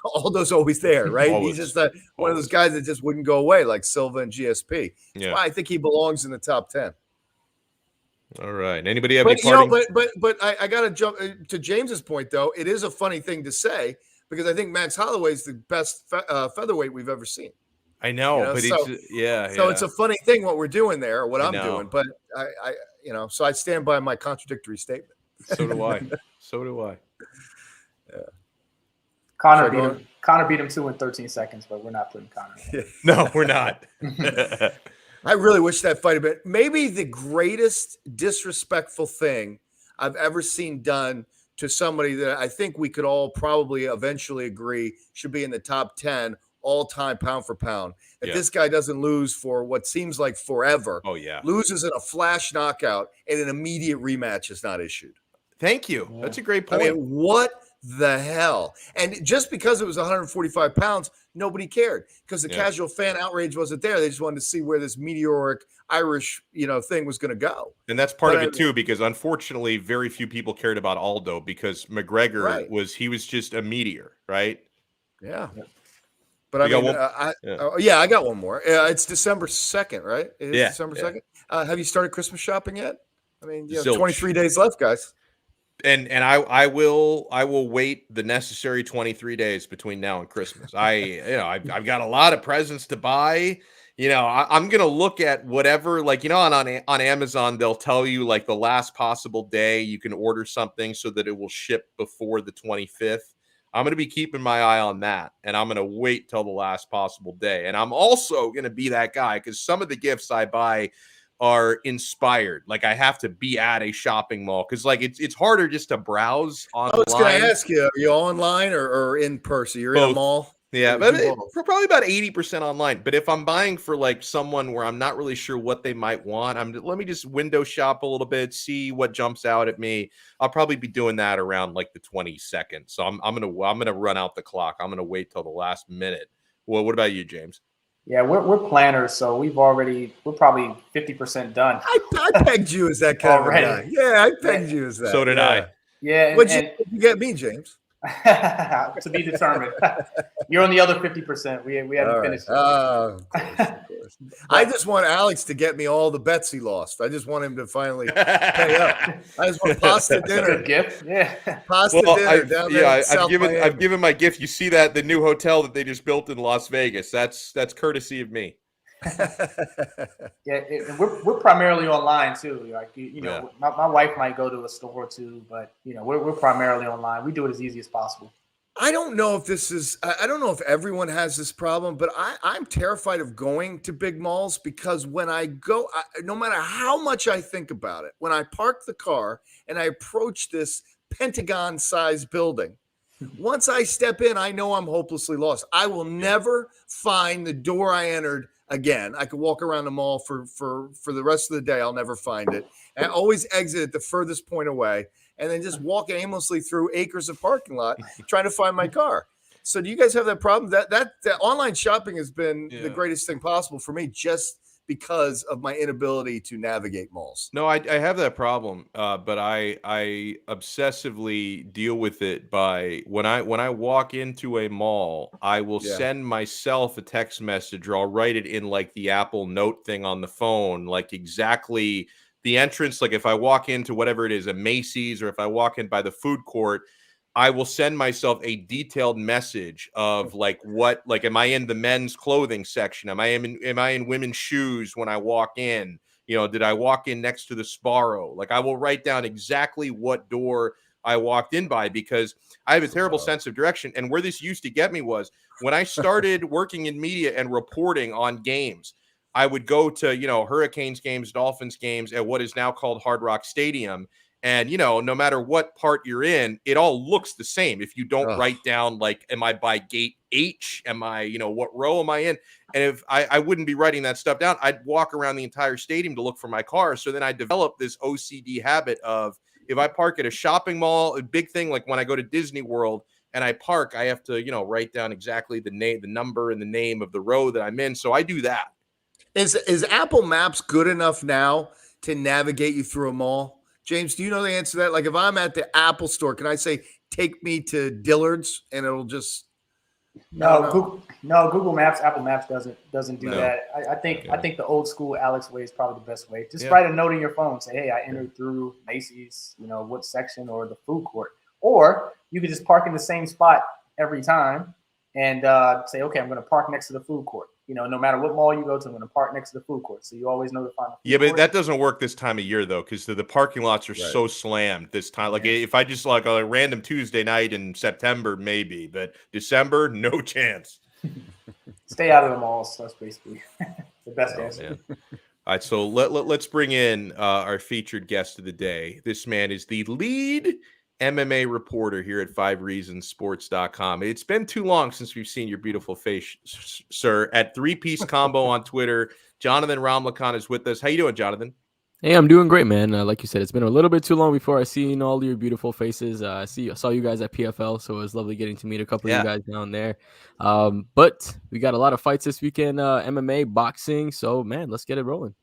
Aldo's always there, right? Always. He's just one of those guys that just wouldn't go away, like Silva and GSP. That's why I think he belongs in the top 10. All right. Anybody have But any parting? but I got to jump to James's point though. It is a funny thing to say because I think Max Holloway is the best featherweight we've ever seen. I know, but so, it's a funny thing what we're doing there, or what I'm doing. But I so I stand by my contradictory statement. So do I. So do I. Yeah. Conor beat him 2 in 13 seconds, but we're not putting Conor in. No, we're not. I really wish that fight had been maybe the greatest disrespectful thing I've ever seen done to somebody that I think we could all probably eventually agree should be in the top 10 all-time pound for pound. If this guy doesn't lose for what seems like forever, loses in a flash knockout and an immediate rematch is not issued. Thank you. Yeah. That's a great point. I mean, what the hell? And just because it was 145 pounds, nobody cared because the casual fan outrage wasn't there. They just wanted to see where this meteoric Irish, thing was going to go. And that's part of it too, because unfortunately, very few people cared about Aldo because McGregor was just a meteor, right? Yeah. But I got one more. It's December 2nd, right? It is December 2nd. Have you started Christmas shopping yet? I mean, 23 days left, guys. And I will wait the necessary 23 days between now and Christmas. I've got a lot of presents to buy. I'm gonna look at whatever, like, on Amazon they'll tell you like the last possible day you can order something so that it will ship before the 25th. I'm gonna be keeping my eye on that, and I'm gonna wait till the last possible day. And I'm also gonna be that guy because some of the gifts I buy are inspired. Like I have to be at a shopping mall because like it's harder just to browse online. I was going to ask you, are you online or in person? You're Both. In a mall? Yeah, but for probably about 80% online. But if I'm buying for like someone where I'm not really sure what they might want, let me just window shop a little bit, see what jumps out at me. I'll probably be doing that around like the 22nd. So I'm gonna run out the clock. I'm gonna wait till the last minute. Well, what about you, James? Yeah, we're planners, so we're probably 50% done. I pegged you as that kind of guy. Yeah, I pegged you as that. So did I. Yeah. What'd you get me, James? To be determined. You're on the other 50%. We haven't finished. Of course. I just want Alex to get me all the bets he lost. I just want him to finally pay up. I just want pasta dinner. Good gift. Yeah. Pasta dinner down there. I've given my gift. You see that the new hotel that they just built in Las Vegas. That's courtesy of me. We're primarily online too. Like my wife might go to a store or two, but we're primarily online. We do it as easy as possible. I don't know if everyone has this problem, but I'm terrified of going to big malls because when I go, no matter how much I think about it, when I park the car and I approach this Pentagon-sized building, once I step in, I know I'm hopelessly lost. I will never find the door I entered again. I could walk around the mall for the rest of the day. I'll never find it. And I always exit at the furthest point away and then just walk aimlessly through acres of parking lot trying to find my car. So do you guys have that problem? That online shopping has been the greatest thing possible for me just because of my inability to navigate malls. No, I have that problem, but I obsessively deal with it by when I walk into a mall, I will send myself a text message or I'll write it in like the Apple Note thing on the phone, like exactly the entrance. Like if I walk into whatever it is, a Macy's, or if I walk in by the food court, I will send myself a detailed message of like am I in the men's clothing section? Am I in women's shoes when I walk in? Did I walk in next to the Sparrow? Like I will write down exactly what door I walked in by, because I have a terrible sense of direction. And where this used to get me was when I started working in media and reporting on games, I would go to, Hurricanes games, Dolphins games at what is now called Hard Rock Stadium. And, no matter what part you're in, it all looks the same. If you don't write down, like, am I by gate H? Am I, what row am I in? And if I wouldn't be writing that stuff down, I'd walk around the entire stadium to look for my car. So then I developed this OCD habit of, if I park at a shopping mall, a big thing, like when I go to Disney World and I park, I have to, write down exactly the name, the number and the name of the row that I'm in. So I do that. Is Apple Maps good enough now to navigate you through a mall? James, do you know the answer to that? Like, if I'm at the Apple store, can I say, take me to Dillard's, and it'll just... Google Maps, Apple Maps doesn't do that. I think the old school Alex way is probably the best way. Just write a note in your phone, say, hey, I entered through Macy's, what section, or the food court. Or you could just park in the same spot every time and say, okay, I'm going to park next to the food court. No matter what mall you go to, I'm going to park next to the food court. So you always know to find the food court. But that doesn't work this time of year, though, because the parking lots are so slammed this time. Like, if I just like a random Tuesday night in September, maybe, but December, no chance. Stay out of the malls. That's basically the best answer. All right, so let's bring in our featured guest of the day. This man is the lead MMA reporter here at 5reasonsports.com. It's been too long since we've seen your beautiful face, sir. At 3-Piece Combo on Twitter, Jonathan Ramlakan is with us. How you doing, Jonathan? Hey, I'm doing great, man. Like you said, it's been a little bit too long before I seen all your beautiful faces. I saw you guys at PFL, so it was lovely getting to meet a couple of you guys down there. But we got a lot of fights this weekend, MMA, boxing. So, man, let's get it rolling.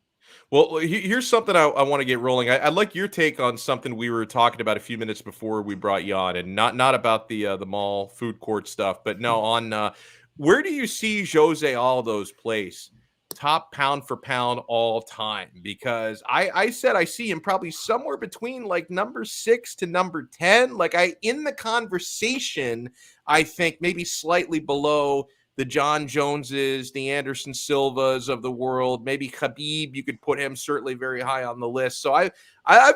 Well, here's something I want to get rolling. I'd like your take on something we were talking about a few minutes before we brought you on, and not about the mall food court stuff, but no, on where do you see Jose Aldo's place, top pound for pound all time? Because I said I see him probably somewhere between like number 6 to number 10. Like, in the conversation, I think maybe slightly below the John Joneses, the Anderson Silvas of the world, maybe Khabib, you could put him certainly very high on the list. So I've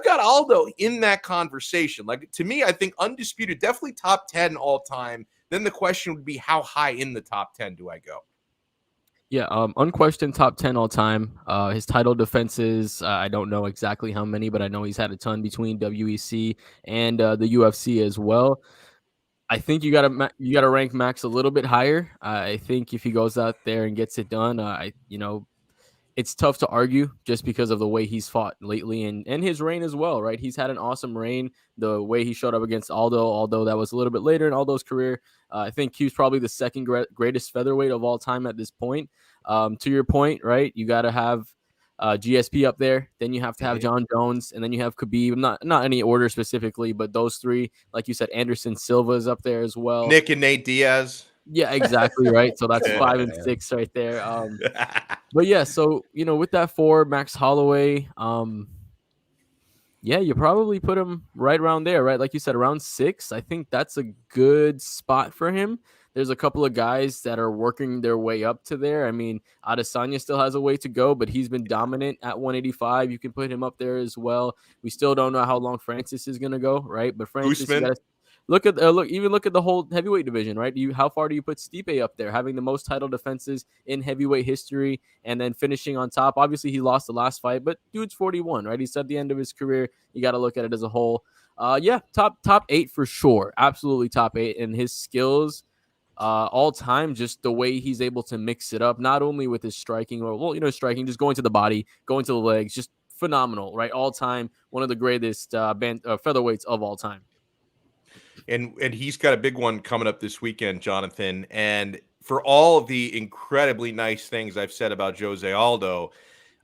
got Aldo in that conversation. Like, to me, I think undisputed, definitely top 10 all time. Then the question would be, how high in the top 10 do I go? Yeah, unquestioned top 10 all time. His title defenses, I don't know exactly how many, but I know he's had a ton between WEC and the UFC as well. I think you gotta rank Max a little bit higher. I think if he goes out there and gets it done, it's tough to argue just because of the way he's fought lately and his reign as well, right? He's had an awesome reign. The way he showed up against Aldo, although that was a little bit later in Aldo's career, I think he was probably the second greatest featherweight of all time at this point. To your point, right? You got to have GSP up there, then you have to have John Jones, and then you have Khabib. Not any order specifically, but those three, like you said, Anderson Silva is up there as well. Nick and Nate Diaz. Yeah, exactly, right. So that's 5 and 6 right there. But yeah, so with that 4, Max Holloway, you probably put him right around there, right? Like you said, around 6. I think that's a good spot for him. There's a couple of guys that are working their way up to there. I mean, Adesanya still has a way to go, but he's been dominant at 185. You can put him up there as well. We still don't know how long Francis is going to go, right? But Francis, look at the whole heavyweight division, right? How far do you put Stipe up there, having the most title defenses in heavyweight history, and then finishing on top? Obviously, he lost the last fight, but dude's 41, right? He's at the end of his career. You got to look at it as a whole. Top 8 for sure, absolutely top 8, and his skills. All time, just the way he's able to mix it up, not only with his striking, striking, just going to the body, going to the legs, just phenomenal, right? All time, one of the greatest featherweights of all time. And he's got a big one coming up this weekend, Jonathan. And for all of the incredibly nice things I've said about Jose Aldo,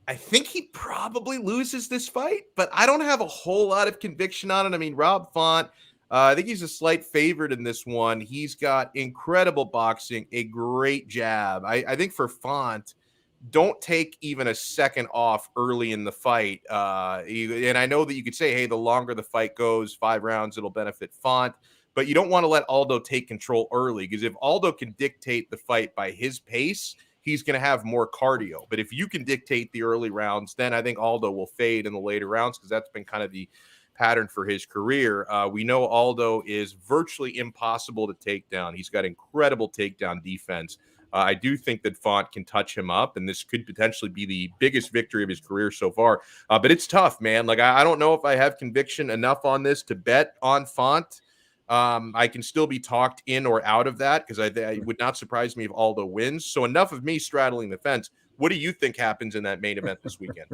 I think he probably loses this fight, but I don't have a whole lot of conviction on it. I mean, Rob Font, I think he's a slight favorite in this one. He's got incredible boxing, a great jab. I think for Font, don't take even a second off early in the fight. And I know that you could say, hey, the longer the fight goes, 5 rounds, it'll benefit Font. But you don't want to let Aldo take control early, because if Aldo can dictate the fight by his pace, he's going to have more cardio. But if you can dictate the early rounds, then I think Aldo will fade in the later rounds, because that's been kind of the pattern for his career. We know Aldo is virtually impossible to take down. He's got incredible takedown defense. I do think that Font can touch him up, and this could potentially be the biggest victory of his career so far. But it's tough, man. Like, I don't know if I have conviction enough on this to bet on Font. I can still be talked in or out of that because it would not surprise me if Aldo wins. So enough of me straddling the fence. What do you think happens in that main event this weekend?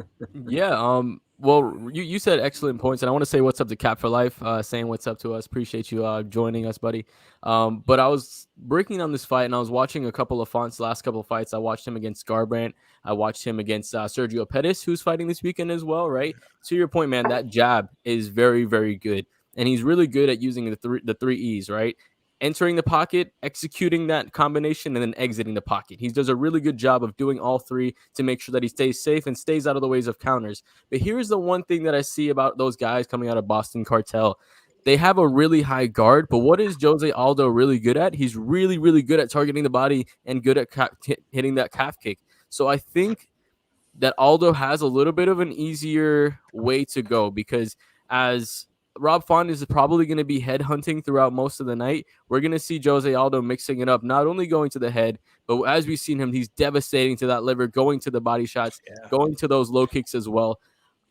Yeah. Well, you said excellent points, and I want to say what's up to Cap for Life, saying what's up to us. Appreciate you joining us, buddy. But I was breaking down this fight, and I was watching a couple of Font's last couple of fights. I watched him against Garbrandt. I watched him against Sergio Pettis, who's fighting this weekend as well, right? To your point, man, that jab is very, very good, and he's really good at using the three E's, right? Entering the pocket, executing that combination, and then exiting the pocket. He does a really good job of doing all three to make sure that he stays safe and stays out of the ways of counters. But here's the one thing that I see about those guys coming out of Boston Cartel. They have a really high guard, but what is Jose Aldo really good at? He's really, really good at targeting the body and good at hitting that calf kick. So I think that Aldo has a little bit of an easier way to go because as Rob Font is probably going to be head hunting throughout most of the night. We're going to see Jose Aldo mixing it up, not only going to the head, but as we've seen him, he's devastating to that liver, going to the body shots, going to those low kicks as well.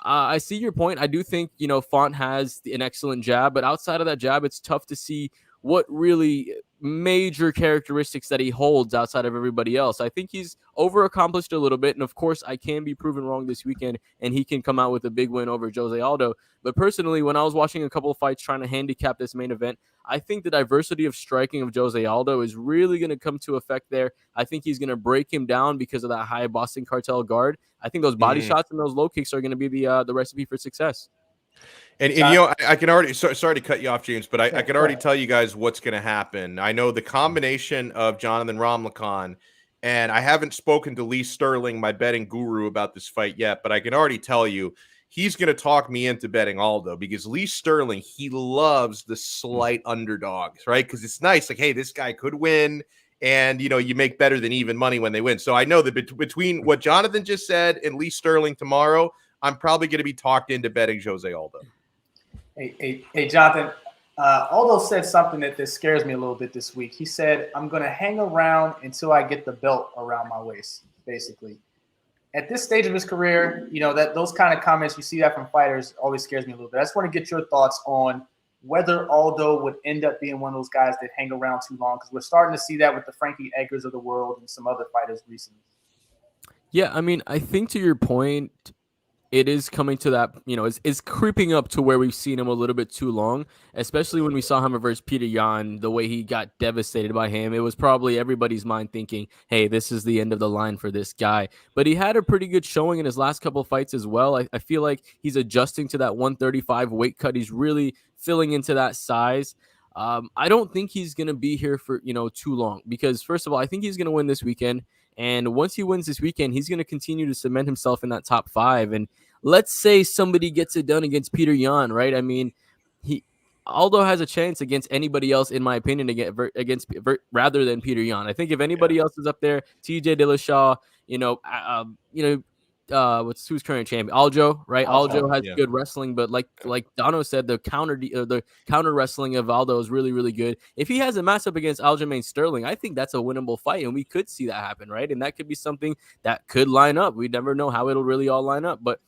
I see your point. I do think, Font has an excellent jab, but outside of that jab, it's tough to see what really major characteristics that he holds outside of everybody else. I think he's overaccomplished a little bit, and of course, I can be proven wrong this weekend, and he can come out with a big win over Jose Aldo. But personally, when I was watching a couple of fights trying to handicap this main event, I think the diversity of striking of Jose Aldo is really going to come to effect there. I think he's going to break him down because of that high Boston Cartel guard. I think those body shots and those low kicks are going to be the recipe for success. And I can already sorry to cut you off, James, but I can already tell you guys what's going to happen. I know the combination of Jonathan Ramlakan, and I haven't spoken to Lee Sterling, my betting guru, about this fight yet, but I can already tell you he's going to talk me into betting Aldo because Lee Sterling, he loves the slight underdogs, right? Because it's nice, like, hey, this guy could win, and you make better than even money when they win. So I know that between what Jonathan just said and Lee Sterling tomorrow, I'm probably going to be talked into betting Jose Aldo. Hey, Jonathan, Aldo said something that scares me a little bit this week. He said, I'm going to hang around until I get the belt around my waist, basically. At this stage of his career, that those kind of comments, you see that from fighters, always scares me a little bit. I just want to get your thoughts on whether Aldo would end up being one of those guys that hang around too long, because we're starting to see that with the Frankie Edgars of the world and some other fighters recently. Yeah, I mean, I think to your point, it is coming to that, it's creeping up to where we've seen him a little bit too long, especially when we saw him versus Peter Yan, the way he got devastated by him. It was probably everybody's mind thinking, hey, this is the end of the line for this guy. But he had a pretty good showing in his last couple of fights as well. I feel like he's adjusting to that 135 weight cut. He's really filling into that size. I don't think he's going to be here for, too long because, first of all, I think he's going to win this weekend. And once he wins this weekend, he's going to continue to cement himself in that top 5. And let's say somebody gets it done against Peter Yan, right? I mean, Aldo has a chance against anybody else, in my opinion, against rather than Peter Yan. I think if anybody else is up there, TJ Dillashaw, who's current champion? Aljo, right? Aljo has good wrestling, but like Donno said, the counter wrestling of Aldo is really, really good. If he has a matchup against Aljamain Sterling, I think that's a winnable fight, and we could see that happen, right? And that could be something that could line up. We never know how it'll really all line up, but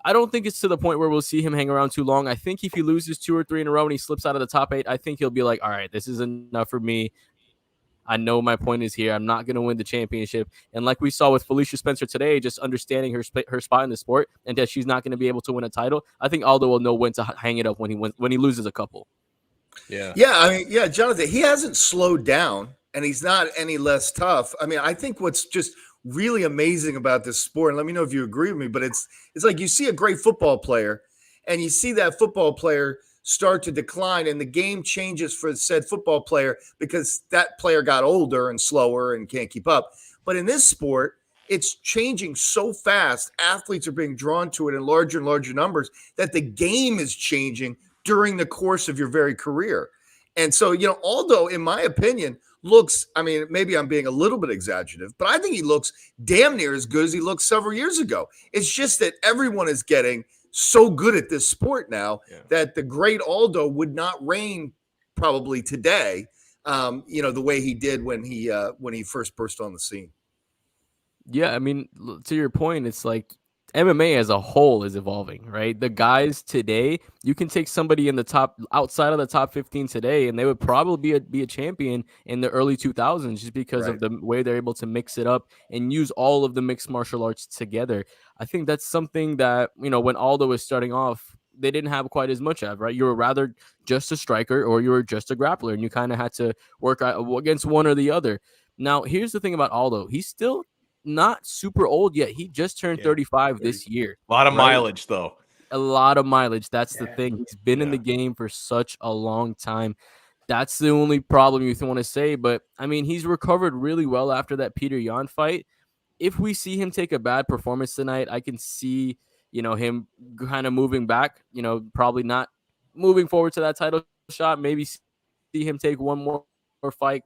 I don't think it's to the point where we'll see him hang around too long. I think if he loses 2 or 3 in a row and he slips out of the top 8, I think he'll be like, all right, this is enough for me. I know my point is here. I'm not going to win the championship. And like we saw with Felicia Spencer today, just understanding her spot in the sport and that she's not going to be able to win a title, I think Aldo will know when to hang it up when he loses a couple. Yeah, Jonathan, he hasn't slowed down and he's not any less tough. I mean, I think what's just really amazing about this sport, and let me know if you agree with me, but it's like you see a great football player and you see that football player start to decline and the game changes for said football player because that player got older and slower and can't keep up. But in this sport, it's changing so fast. Athletes are being drawn to it in larger and larger numbers that the game is changing during the course of your very career. And so, Aldo, in my opinion, looks, I mean, maybe I'm being a little bit exaggerative, but I think he looks damn near as good as he looked several years ago. It's just that everyone is getting so good at this sport now Yeah. that the great Aldo would not reign probably today, the way he did when he first burst on the scene. Yeah, I mean, to your point, it's like MMA as a whole is evolving, right? The guys today, you can take somebody in the top outside of the top 15 today, and they would probably be a champion in the early 2000s just because of the way they're able to mix it up and use all of the mixed martial arts together. I think that's something that, when Aldo was starting off, they didn't have quite as much of, right? You were rather just a striker or you were just a grappler, and you kind of had to work against one or the other. Now, here's the thing about Aldo. He's still not super old yet. He just turned 35 this year. A lot of right? mileage, though. A lot of mileage. That's the Yeah. thing. He's been in the game for such a long time. That's the only problem you want to say. But, I mean, he's recovered really well after that Peter Yan fight. If we see him take a bad performance tonight, I can see, him kind of moving back, probably not moving forward to that title shot. Maybe see him take one more fight,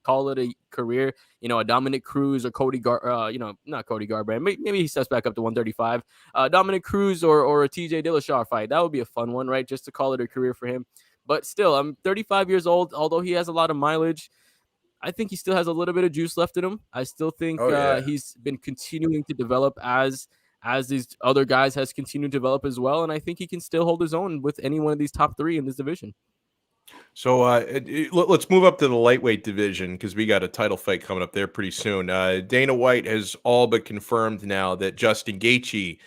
call it a career, a Dominic Cruz or Cody not Cody Garbrandt. Maybe he steps back up to 135. Dominic Cruz or a TJ Dillashaw fight. That would be a fun one, right? Just to call it a career for him. But still, I'm 35 years old. Although he has a lot of mileage, I think he still has a little bit of juice left in him. I still think he's been continuing to develop as these other guys has continued to develop as well. And I think he can still hold his own with any one of these top three in this division. So let's move up to the lightweight division because we got a title fight coming up there pretty soon. Dana White has all but confirmed now that Justin Gaethje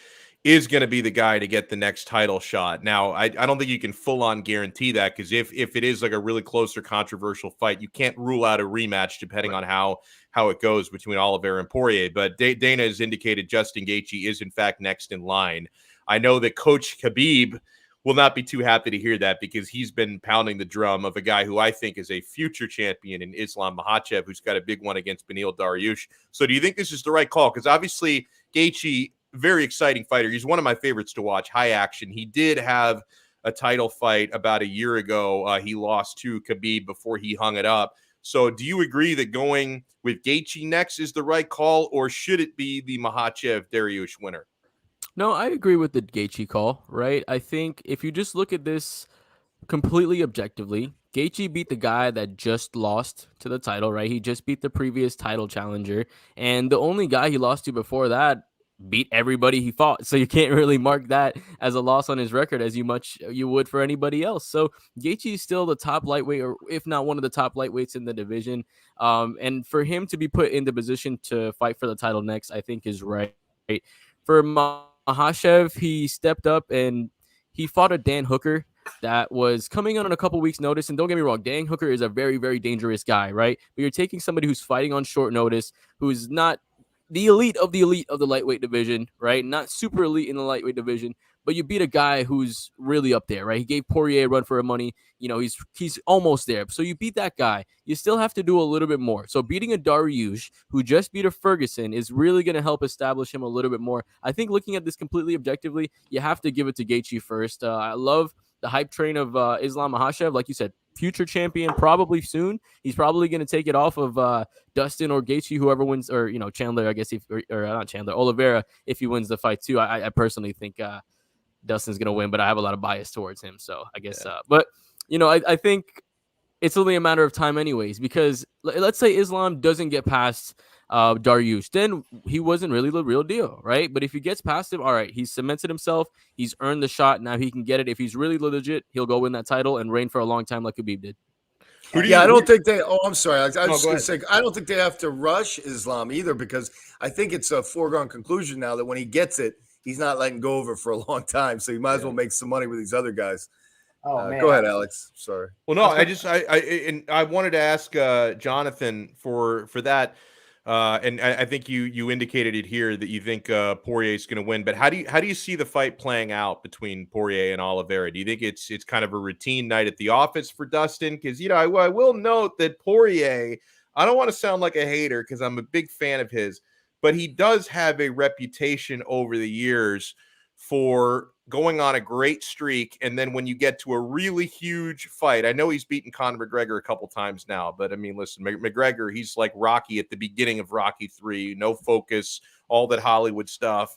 is going to be the guy to get the next title shot. Now, I don't think you can full-on guarantee that because if it is like a really close or controversial fight, you can't rule out a rematch depending on how it goes between Oliveira and Poirier. But Dana has indicated Justin Gaethje is, in fact, next in line. I know that Coach Khabib will not be too happy to hear that because he's been pounding the drum of a guy who I think is a future champion in Islam Makhachev, who's got a big one against Beneil Dariush. So do you think this is the right call? Because obviously Gaethje, very exciting fighter. He's one of my favorites to watch, high action. He did have a title fight about a year ago. He lost to Khabib before he hung it up. So do you agree that going with Gaethje next is the right call, or should it be the Makhachev-Dariush winner? No, I agree with the Gaethje call, right? I think if you just look at this completely objectively, Gaethje beat the guy that just lost to the title, right? He just beat the previous title challenger, and the only guy he lost to before that beat everybody he fought. So you can't really mark that as a loss on his record as you would for anybody else. So Gaethje is still the top lightweight, or if not one of the top lightweights in the division. And for him to be put in the position to fight for the title next, I think is right. For Makhachev, he stepped up and he fought a Dan Hooker that was coming on a couple weeks' notice. And don't get me wrong, Dan Hooker is a very, very dangerous guy, right? But you're taking somebody who's fighting on short notice, who's not the elite of the lightweight division, right? Not super elite in the lightweight division, but you beat a guy who's really up there, right? He gave Poirier a run for her money. He's almost there. So you beat that guy. You still have to do a little bit more. So beating a Dariush who just beat a Ferguson is really going to help establish him a little bit more. I think looking at this completely objectively, you have to give it to Gaethje first. I love the hype train of Islam Makhachev. Like you said, future champion probably soon. He's probably going to take it off of Dustin or Gaethje, whoever wins, or Chandler, I guess, or not Chandler, Oliveira, if he wins the fight too. I personally think Dustin's going to win, but I have a lot of bias towards him. So I guess, but I think it's only a matter of time anyways, because let's say Islam doesn't get past Dariush, then he wasn't really the real deal, right? But if he gets past him, all right, he's cemented himself, he's earned the shot, now he can get it. If he's really legit, he'll go win that title and reign for a long time like Khabib did. I don't think they. Oh, I'm sorry. I was just going to say, I don't think they have to rush Islam either, because I think it's a foregone conclusion now that when he gets it, he's not letting go of it for a long time. So you might as well make some money with these other guys. Oh, man. Go ahead, Alex. Sorry. Well, no, I wanted to ask Jonathan for that. And I think you indicated it here that you think Poirier is going to win. But how do you see the fight playing out between Poirier and Oliveira? Do you think it's kind of a routine night at the office for Dustin? Because I will note that Poirier, I don't want to sound like a hater because I'm a big fan of his, but he does have a reputation over the years for going on a great streak, and then when you get to a really huge fight, I know he's beaten Conor McGregor a couple times now, but I mean, listen, McGregor, he's like Rocky at the beginning of Rocky 3, no focus, all that Hollywood stuff.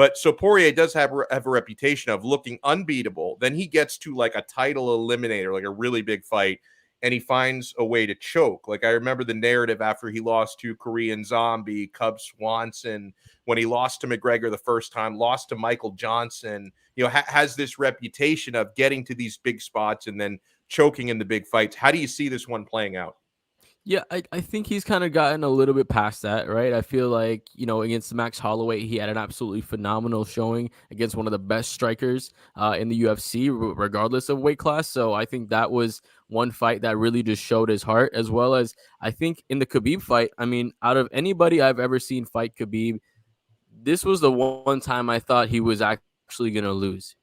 But so Poirier does have a reputation of looking unbeatable. Then he gets to like a title eliminator, like a really big fight, and he finds a way to choke. Like I remember the narrative after he lost to Korean Zombie, Cub Swanson, when he lost to McGregor the first time, lost to Michael Johnson, has this reputation of getting to these big spots and then choking in the big fights. How do you see this one playing out? Yeah, I think he's kind of gotten a little bit past that, right? I feel like, against Max Holloway, he had an absolutely phenomenal showing against one of the best strikers in the UFC, regardless of weight class. So I think that was one fight that really just showed his heart, as well as I think in the Khabib fight. I mean, out of anybody I've ever seen fight Khabib, this was the one time I thought he was actually going to lose,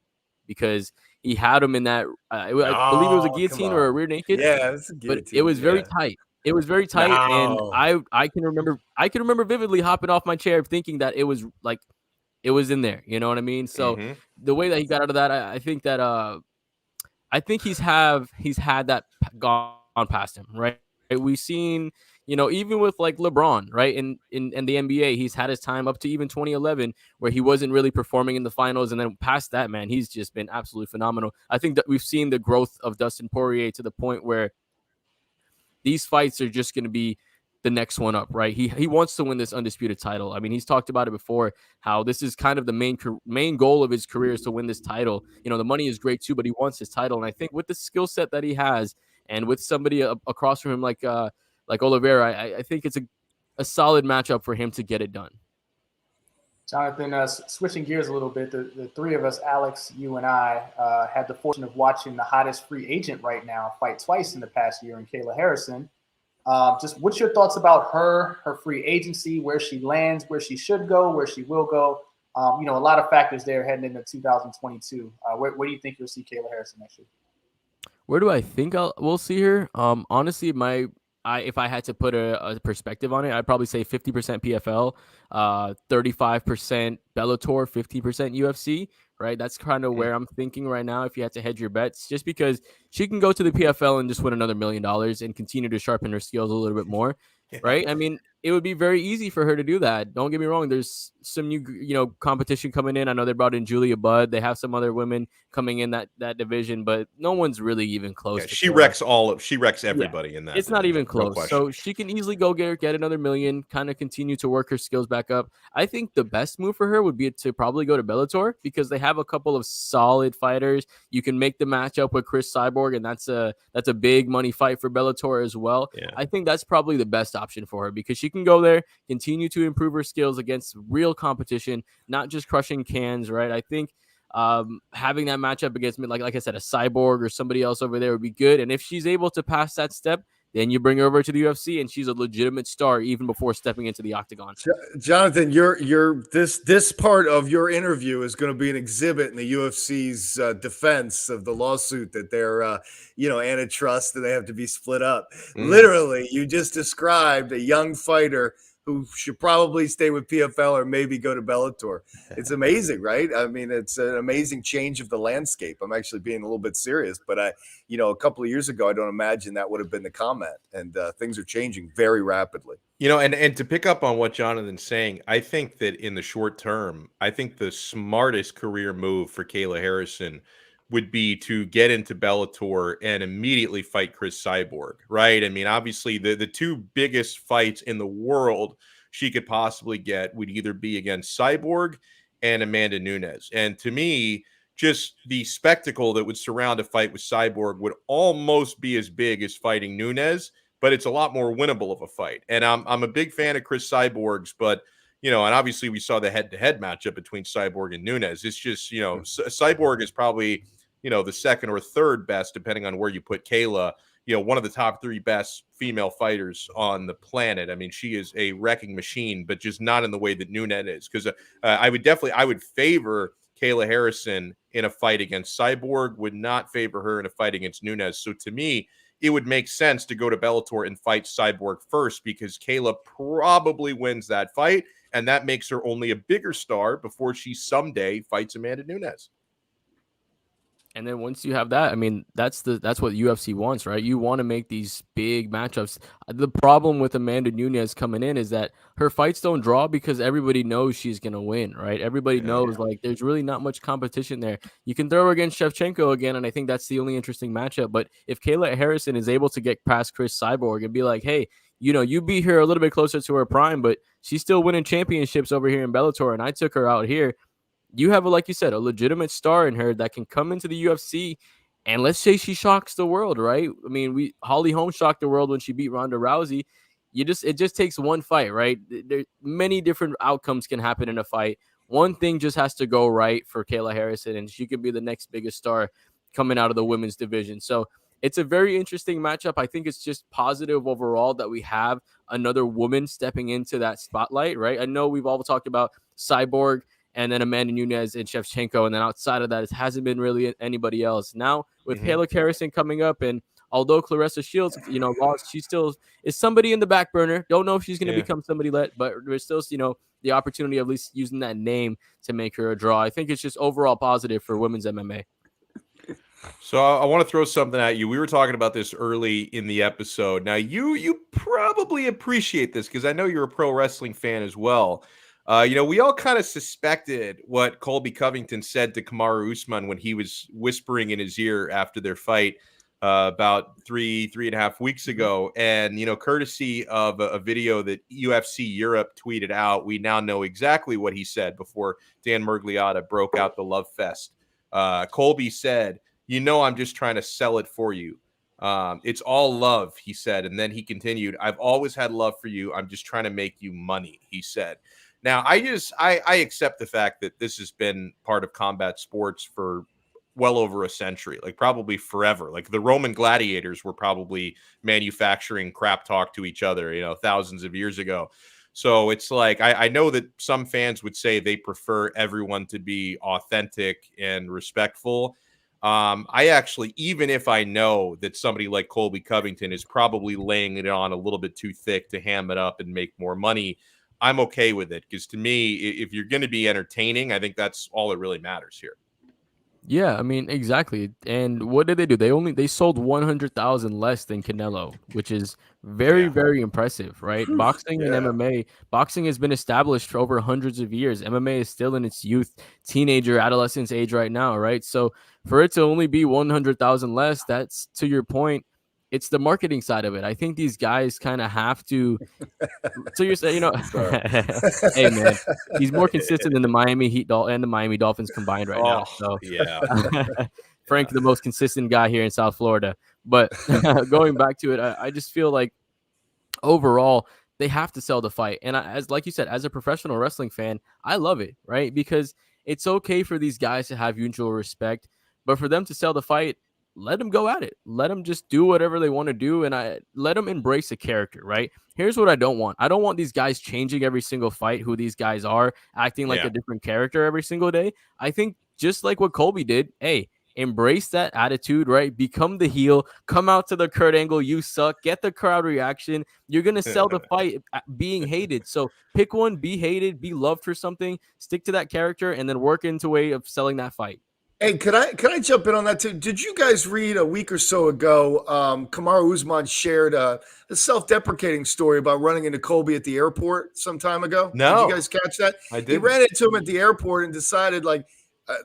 because he had him in that, I believe it was a guillotine or a rear naked. Yeah, it's a But guillotine. it was very tight. It was very tight, and No. I can remember vividly hopping off my chair thinking that it was in there. You know what I mean? So the way that he got out of that, I think that I think he's had that gone past him, right? We've seen, even with like LeBron, right? In the NBA, he's had his time up to even 2011 where he wasn't really performing in the finals, and then past that, man, he's just been absolutely phenomenal. I think that we've seen the growth of Dustin Poirier to the point where these fights are just going to be the next one up, right? He wants to win this undisputed title. I mean, he's talked about it before, how this is kind of the main goal of his career is to win this title. The money is great too, but he wants his title. And I think with the skill set that he has, and with somebody across from him like Oliveira, I think it's a solid matchup for him to get it done. Jonathan, switching gears a little bit, the three of us, Alex, you and I, had the fortune of watching the hottest free agent right now fight twice in the past year in Kayla Harrison. Just what's your thoughts about her free agency, where she lands, where she should go, where she will go? A lot of factors there heading into 2022. Where do you think you'll see Kayla Harrison next year? Where do I think we'll see her? Honestly, if I had to put a perspective on it, I'd probably say 50% PFL, 35% Bellator, 50% UFC, right? That's kind of where I'm thinking right now if you had to hedge your bets, just because she can go to the PFL and just win another $1 million and continue to sharpen her skills a little bit more, right? I mean, it would be very easy for her to do that. Don't get me wrong. There's some new, competition coming in. I know they brought in Julia Budd. They have some other women coming in that division, but no one's really even close. Yeah, she wrecks everybody in that. It's not even close. No, so she can easily go get another $1 million, kind of continue to work her skills back up. I think the best move for her would be to probably go to Bellator, because they have a couple of solid fighters. You can make the matchup with Chris Cyborg, and that's a big money fight for Bellator as well. Yeah. I think that's probably the best option for her, because she can go there, continue to improve her skills against real competition, not just crushing cans, right? I think having that matchup against me, like I said, a Cyborg or somebody else over there would be good. And if she's able to pass that step, then you bring her over to the UFC, and she's a legitimate star even before stepping into the octagon. Jonathan, this part of your interview is going to be an exhibit in the UFC's defense of the lawsuit that they're antitrust, and they have to be split up. Literally, you just described a young fighter who should probably stay with PFL or maybe go to Bellator. It's amazing, right? I mean, it's an amazing change of the landscape. I'm actually being a little bit serious, but a couple of years ago, I don't imagine that would have been the comment, and things are changing very rapidly. And to pick up on what Jonathan's saying, I think that in the short term, I think the smartest career move for Kayla Harrison would be to get into Bellator and immediately fight Chris Cyborg, right? I mean, obviously the two biggest fights in the world she could possibly get would either be against Cyborg and Amanda Nunes. And to me, just the spectacle that would surround a fight with Cyborg would almost be as big as fighting Nunes, but it's a lot more winnable of a fight. And I'm a big fan of Chris Cyborg's, but and obviously we saw the head-to-head matchup between Cyborg and Nunes. It's just, Cyborg is probably, the second or third best, depending on where you put Kayla, one of the top 3 best female fighters on the planet. I mean, she is a wrecking machine, but just not in the way that Nunes is. Because I would favor Kayla Harrison in a fight against Cyborg, would not favor her in a fight against Nunes. So to me, it would make sense to go to Bellator and fight Cyborg first, because Kayla probably wins that fight, and that makes her only a bigger star before she someday fights Amanda Nunes. And then once you have that, I mean, that's what UFC wants, right? You want to make these big matchups. The problem with Amanda Nunes coming in is that her fights don't draw because everybody knows she's going to win, right? Everybody knows, like, there's really not much competition there. You can throw her against Shevchenko again, and I think that's the only interesting matchup. But if Kayla Harrison is able to get past Chris Cyborg and be like, hey, you beat her a little bit closer to her prime, but she's still winning championships over here in Bellator, and I took her out here. You have, like you said, a legitimate star in her that can come into the UFC, and let's say she shocks the world, right? I mean, Holly Holm shocked the world when she beat Ronda Rousey. It just takes one fight, right? There many different outcomes can happen in a fight. One thing just has to go right for Kayla Harrison, and she could be the next biggest star coming out of the women's division. So it's a very interesting matchup. I think it's just positive overall that we have another woman stepping into that spotlight, right? I know we've all talked about Cyborg and then Amanda Nunes and Shevchenko, and then outside of that, it hasn't been really anybody else. Now, with Kayla Harrison coming up, and although Claressa Shields, lost, she still is somebody in the back burner. Don't know if she's going to become somebody but there's still, the opportunity of at least using that name to make her a draw. I think it's just overall positive for women's MMA. So I want to throw something at you. We were talking about this early in the episode. Now, you probably appreciate this because I know you're a pro wrestling fan as well. We all kind of suspected what Colby Covington said to Kamaru Usman when he was whispering in his ear after their fight about three and a half weeks ago. And, courtesy of a video that UFC Europe tweeted out, we now know exactly what he said before Dan Murgliata broke out the love fest. Colby said, I'm just trying to sell it for you. It's all love, he said. And then he continued, I've always had love for you. I'm just trying to make you money, he said. Now, I accept the fact that this has been part of combat sports for well over a century, like probably forever. Like the Roman gladiators were probably manufacturing crap talk to each other, thousands of years ago. So it's like, I know that some fans would say they prefer everyone to be authentic and respectful. I actually, even if I know that somebody like Colby Covington is probably laying it on a little bit too thick to ham it up and make more money, I'm okay with it. Because to me, if you're going to be entertaining, I think that's all that really matters here. Yeah, I mean, exactly. And what did they do? They sold 100,000 less than Canelo, which is very, very impressive, right? Boxing and MMA, boxing has been established for over hundreds of years. MMA is still in its youth, teenager, adolescence age right now, right? So for it to only be 100,000 less, that's, to your point, it's the marketing side of it. I think these guys kind of have to. So you're saying, hey man, he's more consistent than the Miami Heat and the Miami Dolphins combined right now. So yeah, Frank, the most consistent guy here in South Florida. But going back to it, I just feel like overall they have to sell the fight. And like you said, as a professional wrestling fan, I love it, right? Because it's okay for these guys to have mutual respect, but for them to sell the fight, let them go at it. Let them just do whatever they want to do, and let them embrace a character, right? Here's what I don't want. I don't want these guys changing every single fight who these guys are, acting like a different character every single day. I think just like what Colby did, hey, embrace that attitude, right? Become the heel. Come out to the Kurt Angle, you suck. Get the crowd reaction. You're going to sell the fight being hated. So pick one, be hated, be loved for something, stick to that character, and then work into a way of selling that fight. Hey, can I jump in on that too? Did you guys read a week or so ago? Kamaru Usman shared a self-deprecating story about running into Colby at the airport some time ago. No, did you guys catch that? I did. He ran into him at the airport and decided,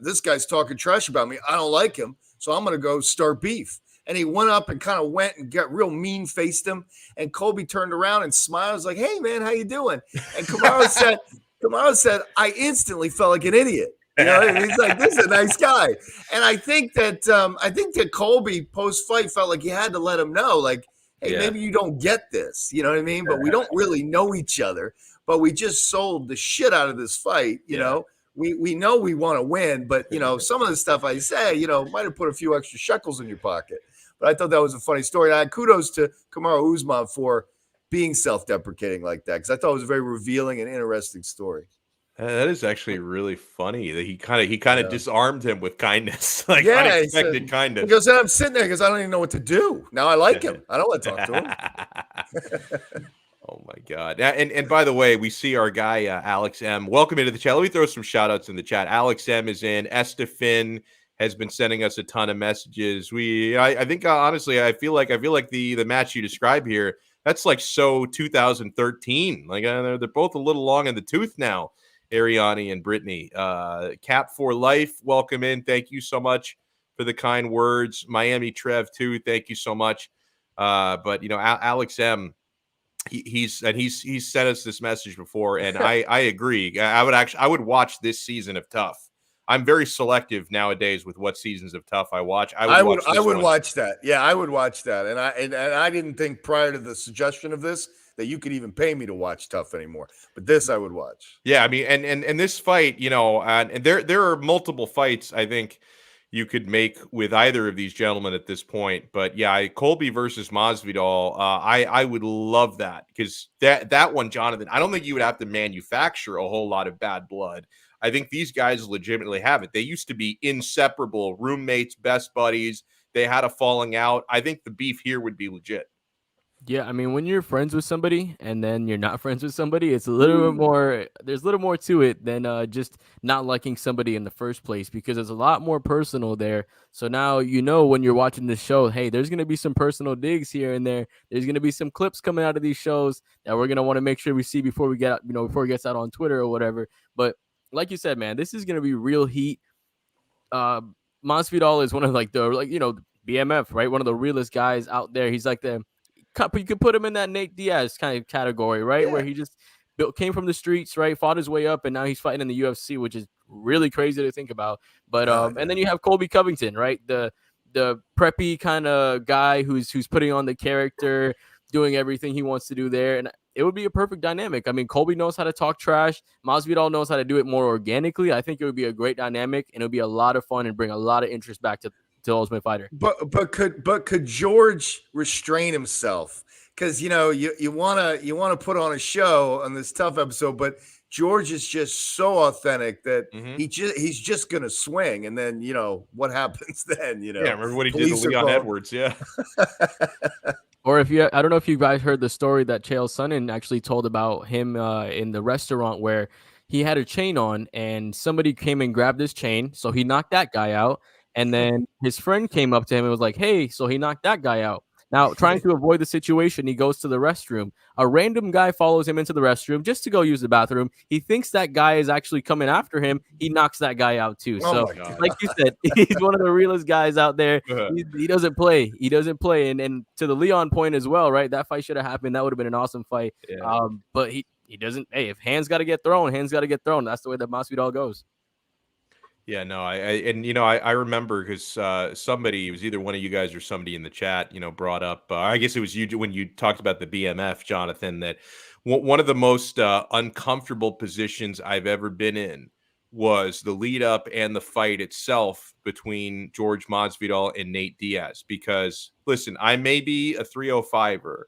this guy's talking trash about me. I don't like him, so I'm going to go start beef. And he went up and kind of went and got real mean-faced him. And Colby turned around and smiled. Was like, "Hey, man, how you doing?" And Kamaru said, "I instantly felt like an idiot." He's like, this is a nice guy. And I think that Colby post-fight felt like he had to let him know, like, hey, maybe you don't get this. You know what I mean? But we don't really know each other. But we just sold the shit out of this fight. You know, we know we want to win. But, some of the stuff I say, might have put a few extra shekels in your pocket. But I thought that was a funny story. And kudos to Kamaru Usman for being self-deprecating like that, because I thought it was a very revealing and interesting story. That is actually really funny that he kind of disarmed him with kindness, unexpected kindness. Because I'm sitting there because I don't even know what to do. Now I like him. I don't want to talk to him. Oh my God. And by the way, we see our guy, Alex M. Welcome into the chat. Let me throw some shout outs in the chat. Alex M is in. Estefan has been sending us a ton of messages. I think honestly, I feel like the match you describe here, that's like so 2013. Like they're both a little long in the tooth now. Ariane and Brittany. Cap for life, welcome in. Thank you so much for the kind words. Miami Trev too. Thank you so much. But Alex M. He's sent us this message before, and I agree. I would watch this season of Tough. I'm very selective nowadays with what seasons of Tough I watch. I would watch that. Yeah, I would watch that. And I didn't think prior to the suggestion of this that you could even pay me to watch Tough anymore. But this I would watch. Yeah, I mean, and this fight, and there are multiple fights I think you could make with either of these gentlemen at this point. But yeah, Colby versus Masvidal, I would love that, because that one, Jonathan, I don't think you would have to manufacture a whole lot of bad blood. I think these guys legitimately have it. They used to be inseparable, roommates, best buddies. They had a falling out. I think the beef here would be legit. Yeah, I mean, when you're friends with somebody and then you're not friends with somebody, it's a little bit more, there's a little more to it than just not liking somebody in the first place, because there's a lot more personal there. So now, when you're watching this show, hey, there's going to be some personal digs here and there. There's going to be some clips coming out of these shows that we're going to want to make sure we see before we get, before it gets out on Twitter or whatever. But like you said, man, this is going to be real heat. Masvidal is one of BMF, right? One of the realest guys out there. He's like you could put him in that Nate Diaz kind of category, right? Yeah. Where he just came from the streets, right? Fought his way up, and now he's fighting in the UFC, which is really crazy to think about. But and then you have Colby Covington, right? The preppy kind of guy who's putting on the character, doing everything he wants to do there, and it would be a perfect dynamic. I mean, Colby knows how to talk trash. Masvidal knows how to do it more organically. I think it would be a great dynamic, and it would be a lot of fun and bring a lot of interest back to Ultimate Fighter. But could George restrain himself? Because you wanna put on a show on this Tough episode, but George is just so authentic that he's just gonna swing, and then what happens then? Yeah, remember what he did to Leon Edwards? Yeah. Or I don't know if you guys heard the story that Chael Sonnen actually told about him in the restaurant, where he had a chain on and somebody came and grabbed his chain, so he knocked that guy out. And then his friend came up to him and was like, hey, so he knocked that guy out. Now, trying to avoid the situation, he goes to the restroom. A random guy follows him into the restroom just to go use the bathroom. He thinks that guy is actually coming after him. He knocks that guy out too. So, like you said, he's one of the realest guys out there. He doesn't play. He doesn't play. And to the Leon point as well, right? That fight should have happened. That would have been an awesome fight. Yeah. But he doesn't. Hey, if hands got to get thrown, hands got to get thrown. That's the way that Masvidal goes. Yeah, no, I remember, because somebody, it was either one of you guys or somebody in the chat, brought up, I guess it was you when you talked about the BMF, Jonathan, that one of the most uncomfortable positions I've ever been in was the lead up and the fight itself between George Masvidal and Nate Diaz. Because listen, I may be a 305er.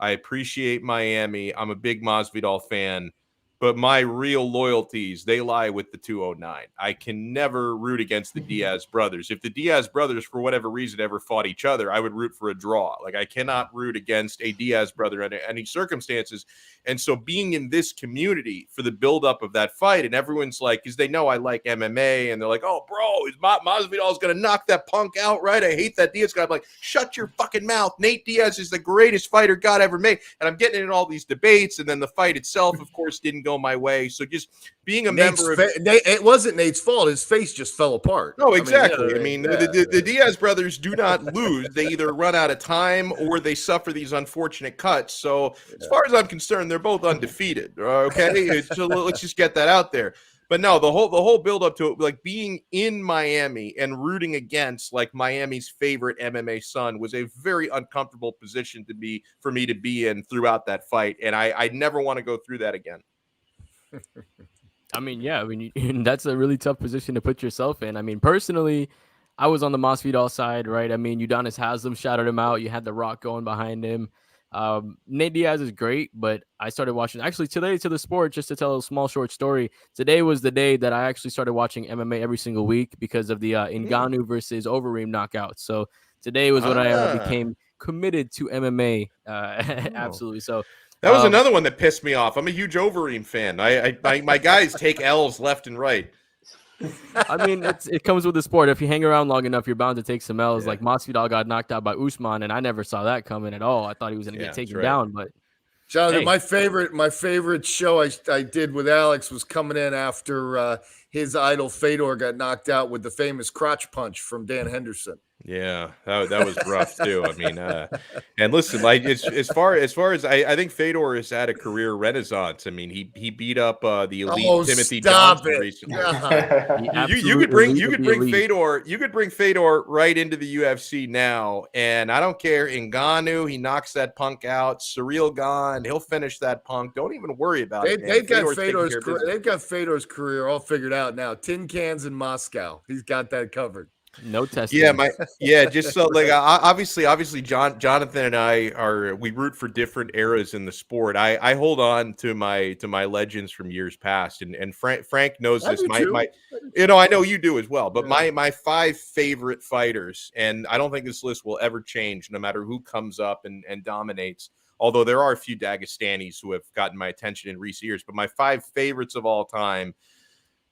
I appreciate Miami. I'm a big Masvidal fan. But my real loyalties, they lie with the 209. I can never root against the Diaz brothers. If the Diaz brothers, for whatever reason, ever fought each other, I would root for a draw. Like, I cannot root against a Diaz brother under any circumstances. And so being in this community for the buildup of that fight, and everyone's like, because they know I like MMA, and they're like, oh, bro, Masvidal's going to knock that punk out, right? I hate that Diaz guy. I'm like, shut your fucking mouth. Nate Diaz is the greatest fighter God ever made. And I'm getting in all these debates, and then the fight itself, of course, didn't go my way. So just being a member of it wasn't Nate's fault. His face just fell apart. No, exactly. The Diaz brothers do not lose. They either run out of time or they suffer these unfortunate cuts. So as far as I'm concerned, they're both undefeated. Okay, so let's just get that out there. But no, the whole build up to it, like being in Miami and rooting against like Miami's favorite MMA son, was a very uncomfortable position for me to be in throughout that fight, and I never want to go through that again. I mean, that's a really tough position to put yourself in. I mean, personally, I was on the Masvidal side, right? I mean, Udonis Haslem shouted him out. You had The Rock going behind him. Nate Diaz is great, but I started watching actually today to the sport, just to tell a small short story. Today was the day that I actually started watching MMA every single week because of the Ngannou versus Overeem knockout. So today was when I became committed to MMA. Absolutely. So that was another one that pissed me off. I'm a huge Overeem fan. My guys take L's left and right. I mean, it comes with the sport. If you hang around long enough, you're bound to take some L's. Yeah. Like Masvidal got knocked out by Usman, and I never saw that coming at all. I thought he was going to get taken down, but Jonathan, hey. my favorite show I did with Alex was coming in after his idol Fedor got knocked out with the famous crotch punch from Dan Henderson. Yeah, that was rough too. I mean, and listen, like as far as I think Fedor has had a career renaissance. I mean, he beat up the elite Timothy Johnson recently. You could bring Fedor right into the UFC now, and I don't care. Ngannou, he knocks that punk out. Surreal gone, he'll finish that punk. Don't even worry about it. They've got Fedor's career all figured out now. Tin cans in Moscow, he's got that covered. No testing. Just so like obviously Jonathan and I we root for different eras in the sport. I hold on to my legends from years past, and Frank knows this. My I know you do as well. But my 5 favorite fighters, and I don't think this list will ever change, no matter who comes up and dominates. Although there are a few Dagestanis who have gotten my attention in recent years, but my 5 favorites of all time: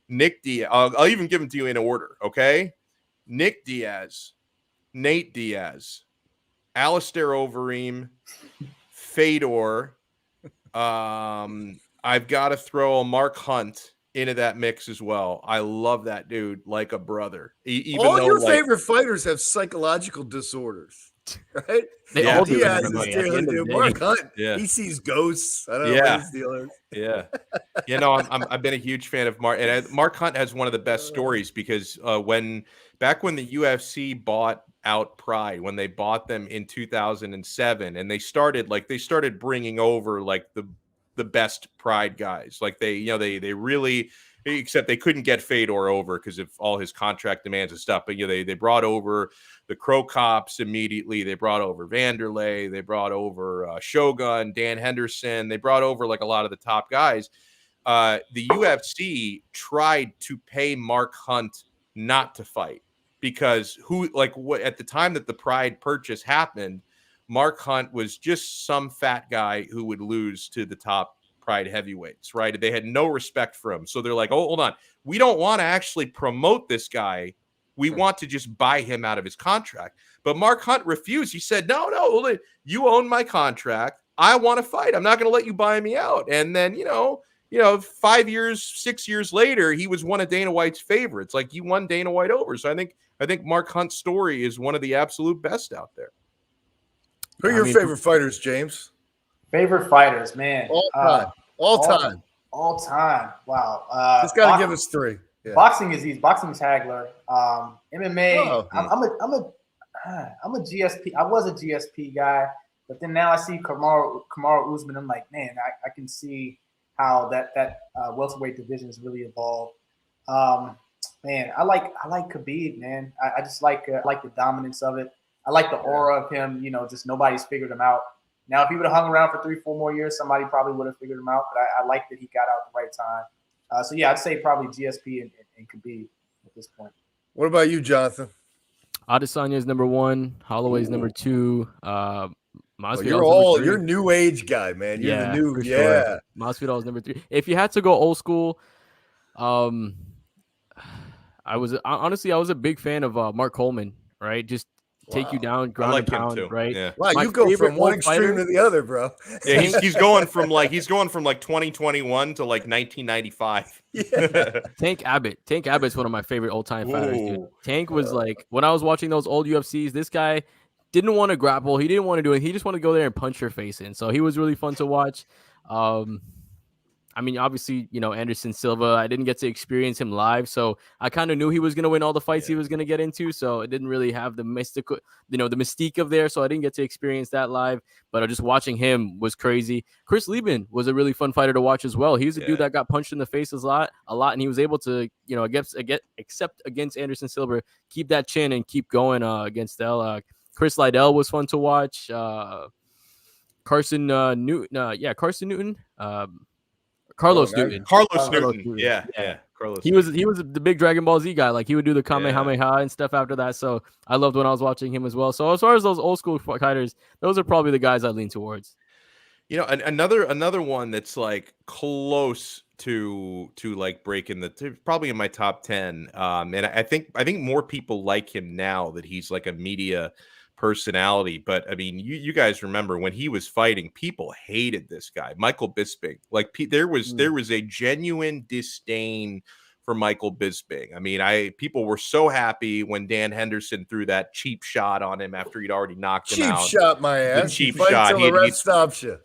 Nick Diaz. I'll even give them to you in order. Okay. Nick Diaz, Nate Diaz, Alistair Overeem, Fedor. I've got to throw Mark Hunt into that mix as well. I love that dude like a brother. All your favorite fighters have psychological disorders, right? They all do. Mark Hunt, he sees ghosts. I don't know what his deal is. Yeah, I've been a huge fan of Mark, and Mark Hunt has one of the best stories because back when the UFC bought out Pride, when they bought them in 2007, and they started bringing over like the best Pride guys, like they really, except they couldn't get Fedor over because of all his contract demands and stuff. But they brought over the Crow Cops immediately. They brought over Vanderlei. They brought over Shogun, Dan Henderson. They brought over like a lot of the top guys. The UFC tried to pay Mark Hunt not to fight because at the time that the Pride purchase happened, Mark Hunt was just some fat guy who would lose to the top Pride heavyweights, right? They had no respect for him. So they're like, oh, hold on. We don't want to actually promote this guy. We want to just buy him out of his contract. But Mark Hunt refused. He said, no, you own my contract. I want to fight. I'm not going to let you buy me out. And then, 5 years, 6 years later, he was one of Dana White's favorites. Like he won Dana White over. So I think Mark Hunt's story is one of the absolute best out there. Who are your favorite fighters, James? Favorite fighters, man. All time. Wow. Just got to give us 3. Yeah. Boxing is easy. Boxing is Hagler. MMA. I'm a GSP. I was a GSP guy, but then now I see Kamaru Usman. I'm like, man, I can see how that welterweight division has really evolved. Man, I like Khabib, man. I just like the dominance of it. I like the aura of him. Just nobody's figured him out. Now, if he would have hung around for 3-4 more years, somebody probably would have figured him out. But I like that he got out at the right time. I'd say probably GSP and Khabib at this point. What about you, Jonathan? Adesanya is number 1. Holloway's number 2. You're new age guy, man. You're the new, sure. Masvidal is number 3. If you had to go old school, I was a big fan of Mark Coleman, right? Just take you down, ground and pound, right? Yeah. Wow, you go from one extreme to the other, bro. Yeah, he's going from like 2021 to like 1995. Yeah. Tank Abbott's one of my favorite old time fighters, dude. Tank was like, when I was watching those old UFCs, this guy didn't want to grapple, he didn't want to do it, he just wanted to go there and punch your face in. So he was really fun to watch. I mean, obviously, Anderson Silva, I didn't get to experience him live, so I kind of knew he was going to win all the fights he was going to get into, so it didn't really have the mystical, the mystique of there, so I didn't get to experience that live, but just watching him was crazy. Chris Lieben was a really fun fighter to watch as well. He was a dude that got punched in the face a lot, and he was able to, except against Anderson Silva, keep that chin and keep going against Chris Liddell was fun to watch. Carson Newton. Carlos Newton. Carlos Newton. Yeah. Carlos. He was the big Dragon Ball Z guy. Like he would do the Kamehameha and stuff after that. So I loved when I was watching him as well. So as far as those old school fighters, those are probably the guys I lean towards. Another one that's like close to like breaking probably in my top 10. And I think more people like him now that he's like a media personality. But I mean, you guys remember when he was fighting, people hated this guy, Michael Bisping. Like there was a genuine disdain for Michael Bisping. I mean, people were so happy when Dan Henderson threw that cheap shot on him after he'd already knocked him out. Cheap shot, my ass. Cheap Fight shot. till the ref stops you.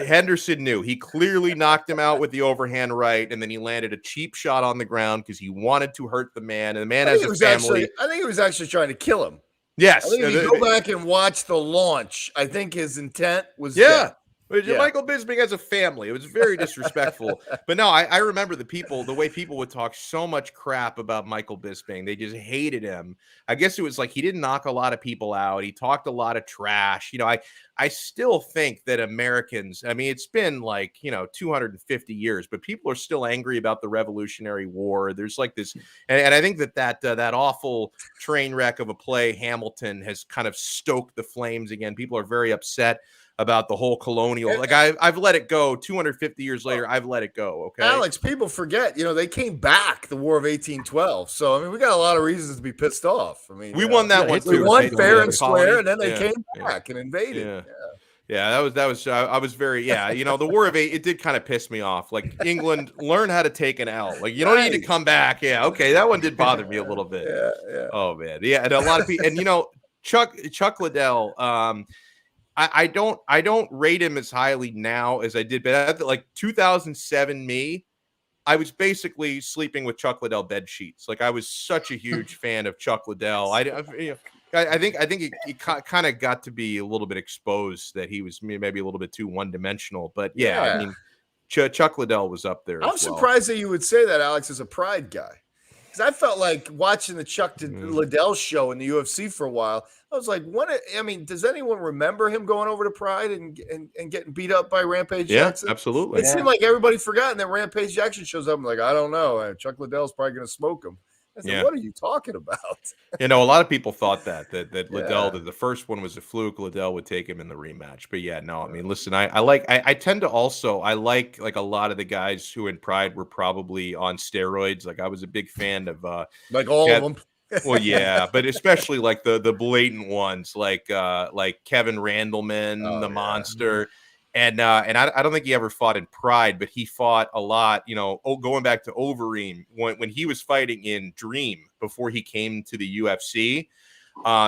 Henderson knew. He clearly knocked him out with the overhand right, and then he landed a cheap shot on the ground because he wanted to hurt the man. And the man has a family. I think he was actually trying to kill him. Yes. I think if you go back and watch the launch, I think his intent was dead. Michael Bisping has a family. It was very disrespectful. But no, I remember the way people would talk so much crap about Michael Bisping. They just hated him. I guess it was like he didn't knock a lot of people out. He talked a lot of trash. I still think that Americans, I mean, it's been like, 250 years, but people are still angry about the Revolutionary War. There's like this, and I think that awful train wreck of a play, Hamilton, has kind of stoked the flames again. People are very upset about the whole colonial. Like I've let it go. 250 years later, I've let it go. Okay, Alex, people forget. They came back the War of 1812. So I mean, we got a lot of reasons to be pissed off. I mean, we won that one too. We won fair and square, and then they came back and invaded. Yeah, that was. I was very. The War of it did kind of piss me off. Like England, learn how to take an L. Like you don't need to come back. Yeah, okay, that one did bother me a little bit. Yeah. Oh man, yeah, and a lot of people, and Chuck Liddell. I don't rate him as highly now as I did, but like 2007 me, I was basically sleeping with Chuck Liddell bed sheets. Like I was such a huge fan of Chuck Liddell. I think it kind of got to be a little bit exposed that he was maybe a little bit too one-dimensional. But I mean, Chuck Liddell was up there. I'm surprised that you would say that, Alex, as a Pride guy. I felt like watching the Chuck Liddell show in the UFC for a while. I was like, does anyone remember him going over to Pride and getting beat up by Rampage Jackson? Yeah, absolutely. It seemed like everybody forgot, and then Rampage Jackson shows up. I'm like, I don't know. Chuck Liddell's probably going to smoke him. I said, what are you talking about? A lot of people thought that Liddell, that the first one was a fluke. Liddell would take him in the rematch. But I mean, listen, I tend to also, I like a lot of the guys who in Pride were probably on steroids. Like I was a big fan of like all of them. Well, yeah, but especially like the blatant ones, like Kevin Randleman, the Monster. And I don't think he ever fought in Pride, but he fought a lot, going back to Overeem when he was fighting in Dream before he came to the UFC.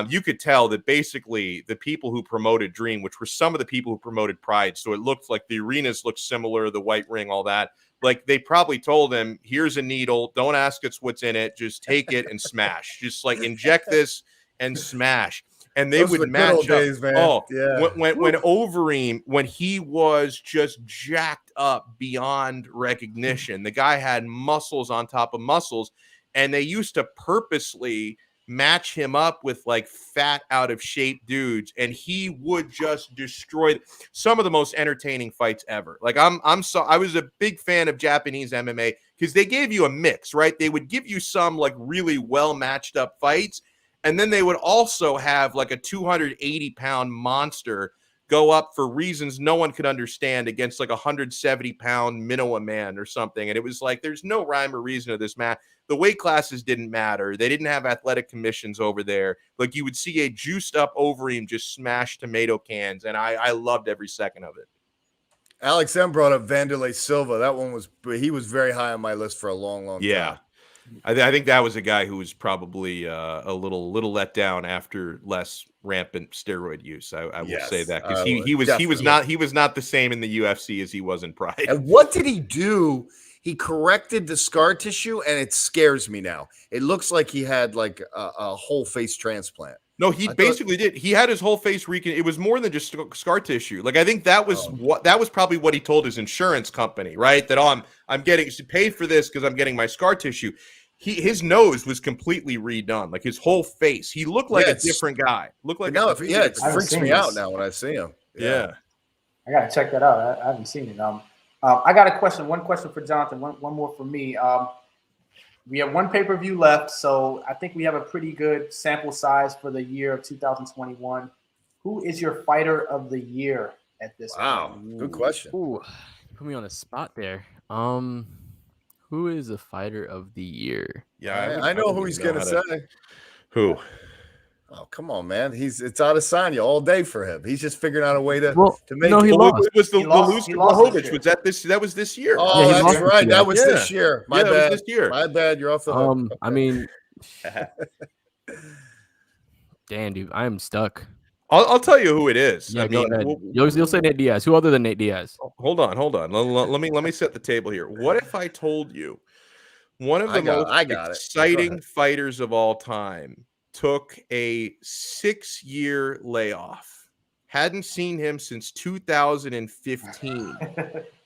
You could tell that basically the people who promoted Dream, which were some of the people who promoted Pride, so it looked like the arenas looked similar, the white ring, all that. Like they probably told him, here's a needle. Don't ask us what's in it. Just take it and smash. Just like inject this and smash. And they would match up. Days, man. Oh, yeah. When Overeem, when he was just jacked up beyond recognition, the guy had muscles on top of muscles, and they used to purposely match him up with like fat, out of shape dudes, and he would just destroy some of the most entertaining fights ever. Like I was a big fan of Japanese MMA because they gave you a mix, right? They would give you some like really well matched up fights. And then they would also have like a 280-pound monster go up for reasons no one could understand against like a 170-pound Minoa man or something. And it was like, there's no rhyme or reason to this match. The weight classes didn't matter. They didn't have athletic commissions over there. Like you would see a juiced up Overeem just smash tomato cans. And I loved every second of it. Alex M brought up Vanderlei Silva. He was very high on my list for a long time. I think that was a guy who was probably a little let down after less rampant steroid use. I will say that because he was not the same in the UFC as he was in Pride. And what did he do? He corrected the scar tissue, and it scares me now. It looks like he had like a whole face transplant. No, he basically did. He had his whole face it was more than just scar tissue. Like I think that was probably what he told his insurance company, right? That I'm getting paid for this because I'm getting my scar tissue. His nose was completely redone, like his whole face. He looked like a different guy. Looked like it freaks me out now when I see him. Yeah. I gotta check that out. I haven't seen it. I got a question. One question for Jonathan. One more for me. We have one pay-per-view left, so I think we have a pretty good sample size for the year of 2021. Who is your fighter of the year at this Wow, point. good question. Ooh, put me on a spot there. Who is the fighter of the year? Yeah, I know who wouldn't he's even know gonna how say. Who? Oh, come on, man. It's Adesanya all day for him. He's just figuring out a way to make no, it. he Well, lost. it was the He lost- lose he to lost this Blachowicz. year. Was that this? That was this year. Oh, he that's lost right. to That Diaz. was this year. My that was bad. this year. My bad. You're off the hook. I mean, damn, dude, I am stuck. I'll tell you who it is. Yeah, I go mean, ahead. You'll say Nate Diaz. Who other than Nate Diaz? hold on. Let me set the table here. What if I told you one of the most I got it. Go exciting ahead. fighters of all time took a 6-year layoff? Hadn't seen him since 2015,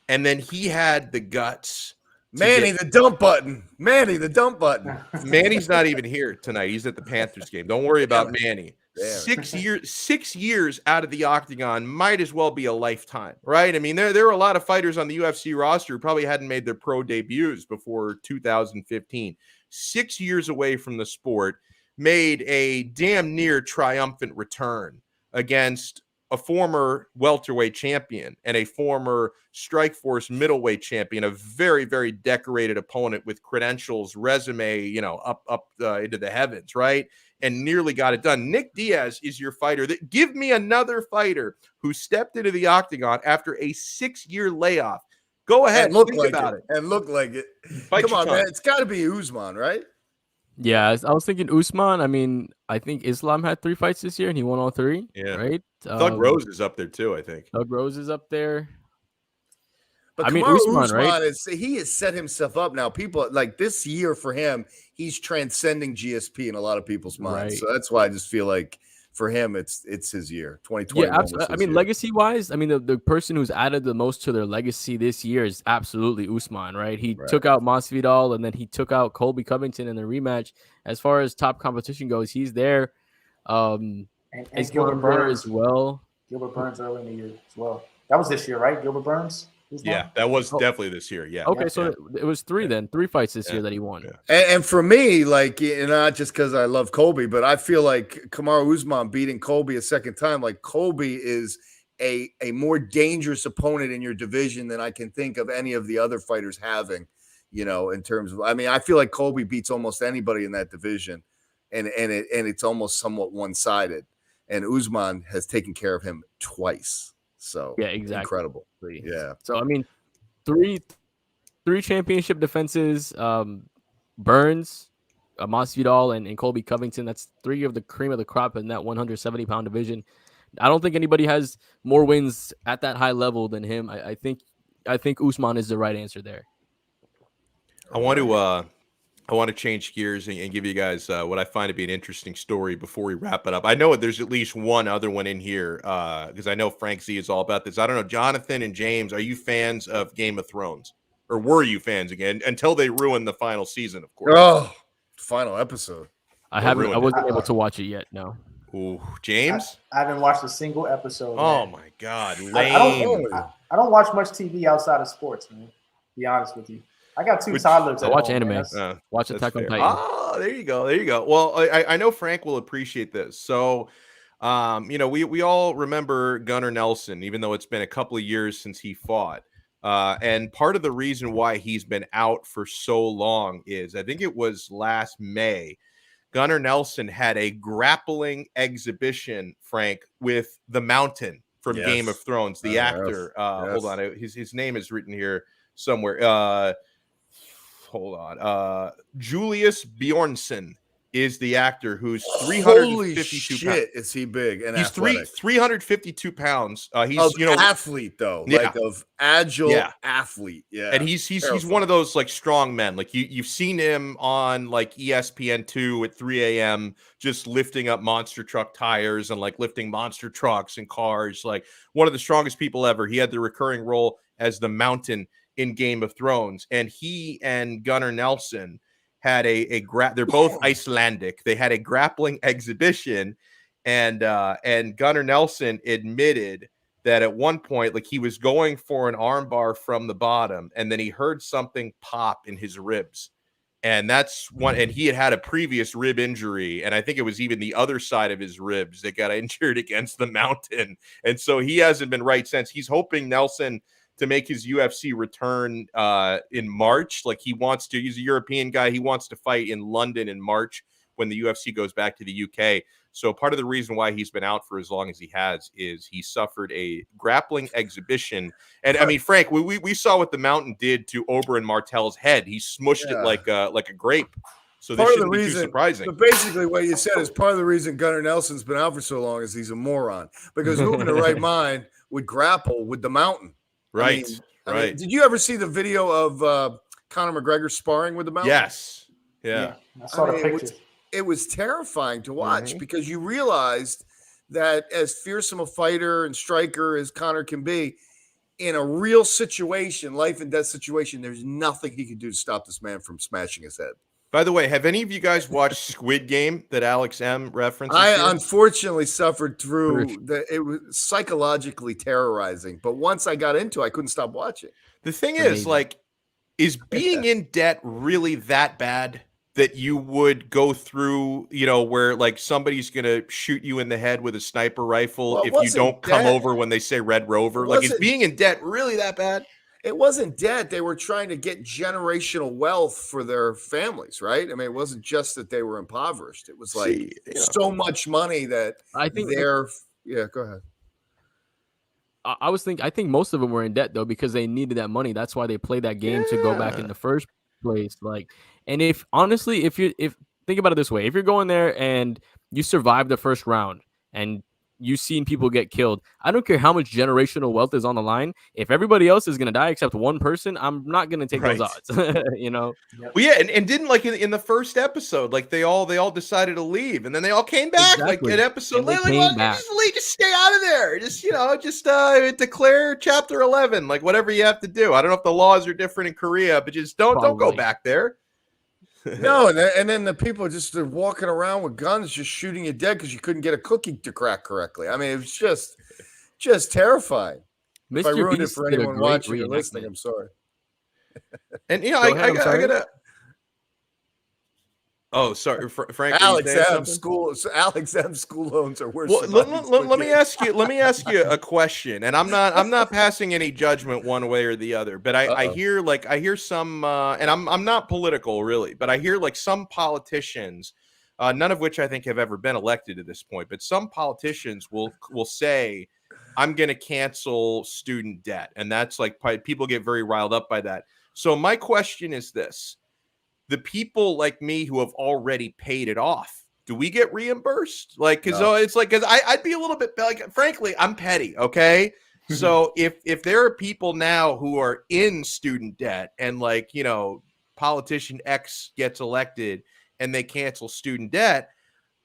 and then he had the guts. Manny, the dump button. Manny, the dump button. Manny's not even here tonight. He's at the Panthers game. Don't worry about Manny. Damn it. 6 years out of the octagon might as well be a lifetime, right? I mean, there are a lot of fighters on the UFC roster who probably hadn't made their pro debuts before 2015. 6 years away from the sport, made a damn near triumphant return against a former welterweight champion and a former Strikeforce middleweight champion, a very, very decorated opponent with credentials, resume, up into the heavens, right? And nearly got it done. Nick Diaz is your fighter. Give me another fighter who stepped into the octagon after a 6-year layoff. Go ahead, And look think like about it. And look like it. Bite Come your on, tongue. man. It's got to be Usman, right? Yeah, I was thinking Usman. I mean, I think Islam had 3 fights this year, and he won all 3. Yeah. Right. Thug Rose is up there too, I think. Doug Rose is up there. But I mean, Kamaru Usman, right? he has set himself up now. People like this year for him, he's transcending GSP in a lot of people's minds. Right. So that's why I just feel like for him, it's his year. 2020. Yeah, absolutely. I mean, legacy wise, I mean, the person who's added the most to their legacy this year is absolutely Usman, right? He took out Masvidal, and then he took out Colby Covington in the rematch. As far as top competition goes, he's there. And Gilbert Burns as well. Gilbert Burns early in the year as well. That was this year, right? Gilbert Burns? Yeah, that was definitely this year. Yeah. Okay, so it was 3 then. 3 fights this year that he won. Yeah. And for me, like, not just because I love Colby, but I feel like Kamaru Usman beating Colby a second time, like Colby is a more dangerous opponent in your division than I can think of any of the other fighters having, in terms of, I mean, I feel like Colby beats almost anybody in that division, and it's almost somewhat one-sided. And Usman has taken care of him twice. So yeah, exactly. Incredible. Yeah. So I mean, three championship defenses. Burns, Masvidal, and Colby Covington. That's 3 of the cream of the crop in that 170-pound division. I don't think anybody has more wins at that high level than him. I think Usman is the right answer there. I want to change gears and give you guys what I find to be an interesting story before we wrap it up. I know there's at least one other one in here because I know Frank Z is all about this. I don't know, Jonathan and James, are you fans of Game of Thrones? Or were you fans again until they ruined the final season, of course? Oh, final episode. I wasn't able to watch it yet, no. Ooh, James? I haven't watched a single episode. Oh, man. my God. Lame. I don't watch much TV outside of sports, man. To be honest with you. I got 2 toddlers at watch home, anime. Watch Attack on Titan. Oh, there you go. Well, I know Frank will appreciate this. So, we all remember Gunnar Nelson, even though it's been a couple of years since he fought. And part of the reason why he's been out for so long is, I think it was last May, Gunnar Nelson had a grappling exhibition, Frank, with the Mountain from Game of Thrones, the actor. Hold on, his name is written here somewhere. Hold on. Julius Bjornsson is the actor who's 352 pounds. Is he big and he's athletic. 352 pounds. He's athlete though, like of agile athlete. Yeah, and he's one of those like strong men. Like you've seen him on like ESPN2 at 3 a.m. just lifting up monster truck tires and like lifting monster trucks and cars. Like one of the strongest people ever. He had the recurring role as the Mountain in Game of Thrones, and he and Gunnar Nelson had they're both Icelandic. They had a grappling exhibition, and Gunnar Nelson admitted that at one point, like he was going for an armbar from the bottom, and then he heard something pop in his ribs, And that's one. And he had a previous rib injury, and I think it was even the other side of his ribs that got injured against the Mountain. And so he hasn't been right since. He's hoping Nelson to make his UFC return in March. Like, he wants to. He's a European guy. He wants to fight in London in March when the UFC goes back to the UK. So part of the reason why he's been out for as long as he has is he suffered a grappling exhibition. And I mean, Frank, we saw what the Mountain did to Oberyn Martell's head. He smushed it like a grape. So this shouldn't be too surprising. But basically what you said is part of the reason Gunnar Nelson's been out for so long is he's a moron. Because who in the right mind would grapple with the Mountain? Right. I mean, did you ever see the video of Conor McGregor sparring with the Mountain? Yes. Yeah. I saw the pictures. It was terrifying to watch because you realized that as fearsome a fighter and striker as Conor can be, in a real situation, life and death situation, there's nothing he can do to stop this man from smashing his head. By the way, have any of you guys watched Squid Game that Alex M references? I unfortunately suffered through it was psychologically terrorizing, but once I got into it, I couldn't stop watching. The thing is, like, is being in debt really that bad that you would go through, you know, where like somebody's going to shoot you in the head with a sniper rifle if you don't come over when they say Red Rover? Like, is being in debt really that bad? It wasn't debt. They were trying to get generational wealth for their families, right? I mean, it wasn't just that they were impoverished. It was like so much money that I think they're go ahead. I think most of them were in debt though, because they needed that money. That's why they played that game to go back in the first place. Like, and if think about it this way, if you're going there and you survive the first round and you've seen people get killed, I don't care how much generational wealth is on the line. If everybody else is going to die except one person, I'm not going to take those odds, you know? Well, yeah. And didn't like in the first episode, like they all decided to leave and then they all came back like an episode later. Like, just stay out of there. Just declare chapter 11, like whatever you have to do. I don't know if the laws are different in Korea, but just don't go back there. No, and then the people just walking around with guns, just shooting you dead because you couldn't get a cookie to crack correctly. I mean, it was just terrifying. If I ruined it for anyone watching or listening, I'm sorry. And I gotta. Oh, sorry, Frank. Alex M. school loans are worse. Well, let me ask you a question, and I'm not passing any judgment one way or the other. But I hear some, and I'm not political really, but I hear like some politicians, none of which I think have ever been elected to this point, but some politicians will say, "I'm going to cancel student debt," and that's like people get very riled up by that. So my question is this. The people like me who have already paid it off, do we get reimbursed? Like, because I'd be a little bit like, frankly, I'm petty. Okay. So if there are people now who are in student debt and like, politician X gets elected and they cancel student debt,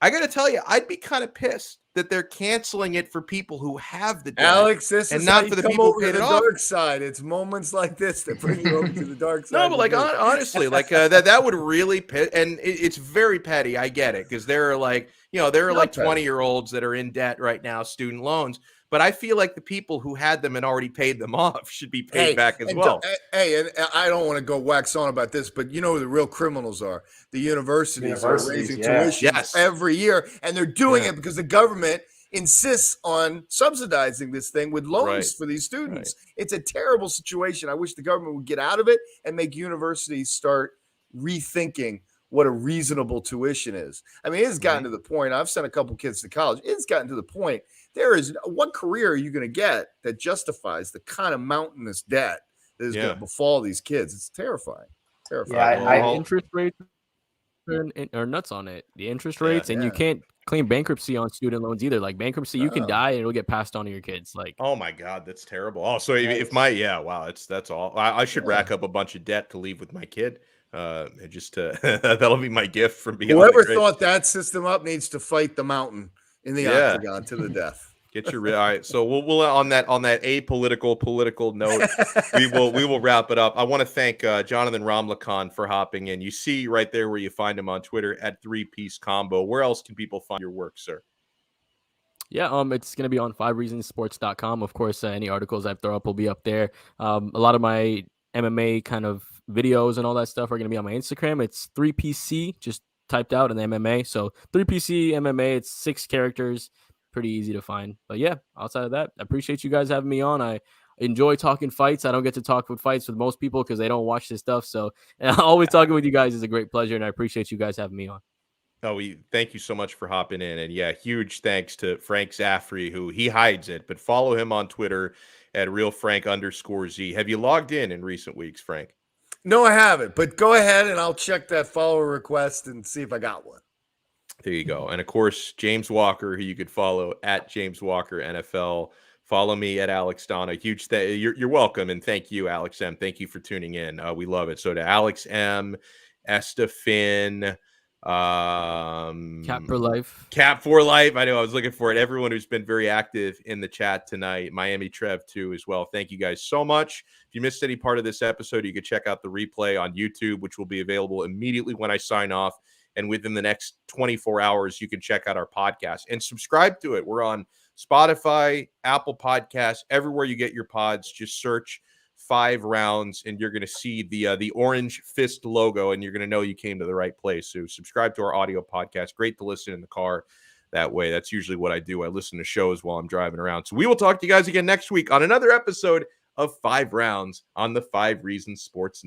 I got to tell you, I'd be kind of pissed that they're canceling it for people who have the debt, Alex, this and is not for the people who paid it off. Dark side. It's moments like this that bring you over to the dark side. No, but like honestly, like that would really piss, and it's very petty. I get it because there are like 20-year-olds that are in debt right now, student loans. But I feel like the people who had them and already paid them off should be paid back as well. And I don't want to go wax on about this, but you know who the real criminals are? The universities are raising tuition every year, and they're doing it because the government insists on subsidizing this thing with loans for these students. It's a terrible situation. I wish the government would get out of it and make universities start rethinking what a reasonable tuition is. I mean, it's gotten to the point. I've sent a couple kids to college. It's gotten to the point. There is what career are you going to get that justifies the kind of mountainous debt that is going to befall these kids? It's terrifying. Yeah, interest rates are nuts on it. The interest rates, and you can't claim bankruptcy on student loans either. Like bankruptcy, you can die and it'll get passed on to your kids. Like, oh my God, that's terrible. Oh, so if that's all. I should rack up a bunch of debt to leave with my kid. That'll be my gift from being. Whoever thought that system up needs to fight the Mountain in the octagon to the death. Get your all right. So we'll on that apolitical political note, we will wrap it up. I want to thank Jonathan Ramlakan for hopping in. You see right there where you find him on Twitter at 3Piece Combo. Where else can people find your work, sir? Yeah, it's going to be on 5reasonsports.com. Of course, any articles I throw up will be up there. A lot of my MMA kind of videos and all that stuff are going to be on my Instagram. It's 3PC, just typed out in the MMA. So 3PC MMA, it's 6 characters, pretty easy to find. But yeah, outside of that, I appreciate you guys having me on. I enjoy talking fights. I don't get to talk with fights with most people because they don't watch this stuff. So always talking with you guys is a great pleasure, and I appreciate you guys having me on. Oh, we thank you so much for hopping in. And yeah, huge thanks to Frank Zaffere, who he hides it, but follow him on Twitter at realfrank_Z. Have you logged in recent weeks, Frank? No, I haven't, but go ahead and I'll check that follower request and see if I got one. There you go. And of course, James Walker, who you could follow at James Walker NFL. Follow me at Alex Donno. Huge you're welcome. And thank you, Alex M. Thank you for tuning in. We love it. So to Alex M, Estefan, Cap for life. Cap for life. I know I was looking for it. Everyone who's been very active in the chat tonight. Miami Trev too as well. Thank you guys so much. If you missed any part of this episode, you can check out the replay on YouTube, which will be available immediately when I sign off. And within the next 24 hours, you can check out our podcast and subscribe to it. We're on Spotify, Apple Podcasts, everywhere you get your pods. Just search 5 Rounds and you're going to see the orange fist logo and you're going to know you came to the right place. So subscribe to our audio podcast. Great to listen in the car that way. That's usually what I do. I listen to shows while I'm driving around. So we will talk to you guys again next week on another episode of 5 Rounds on the 5 Reasons Sports Network.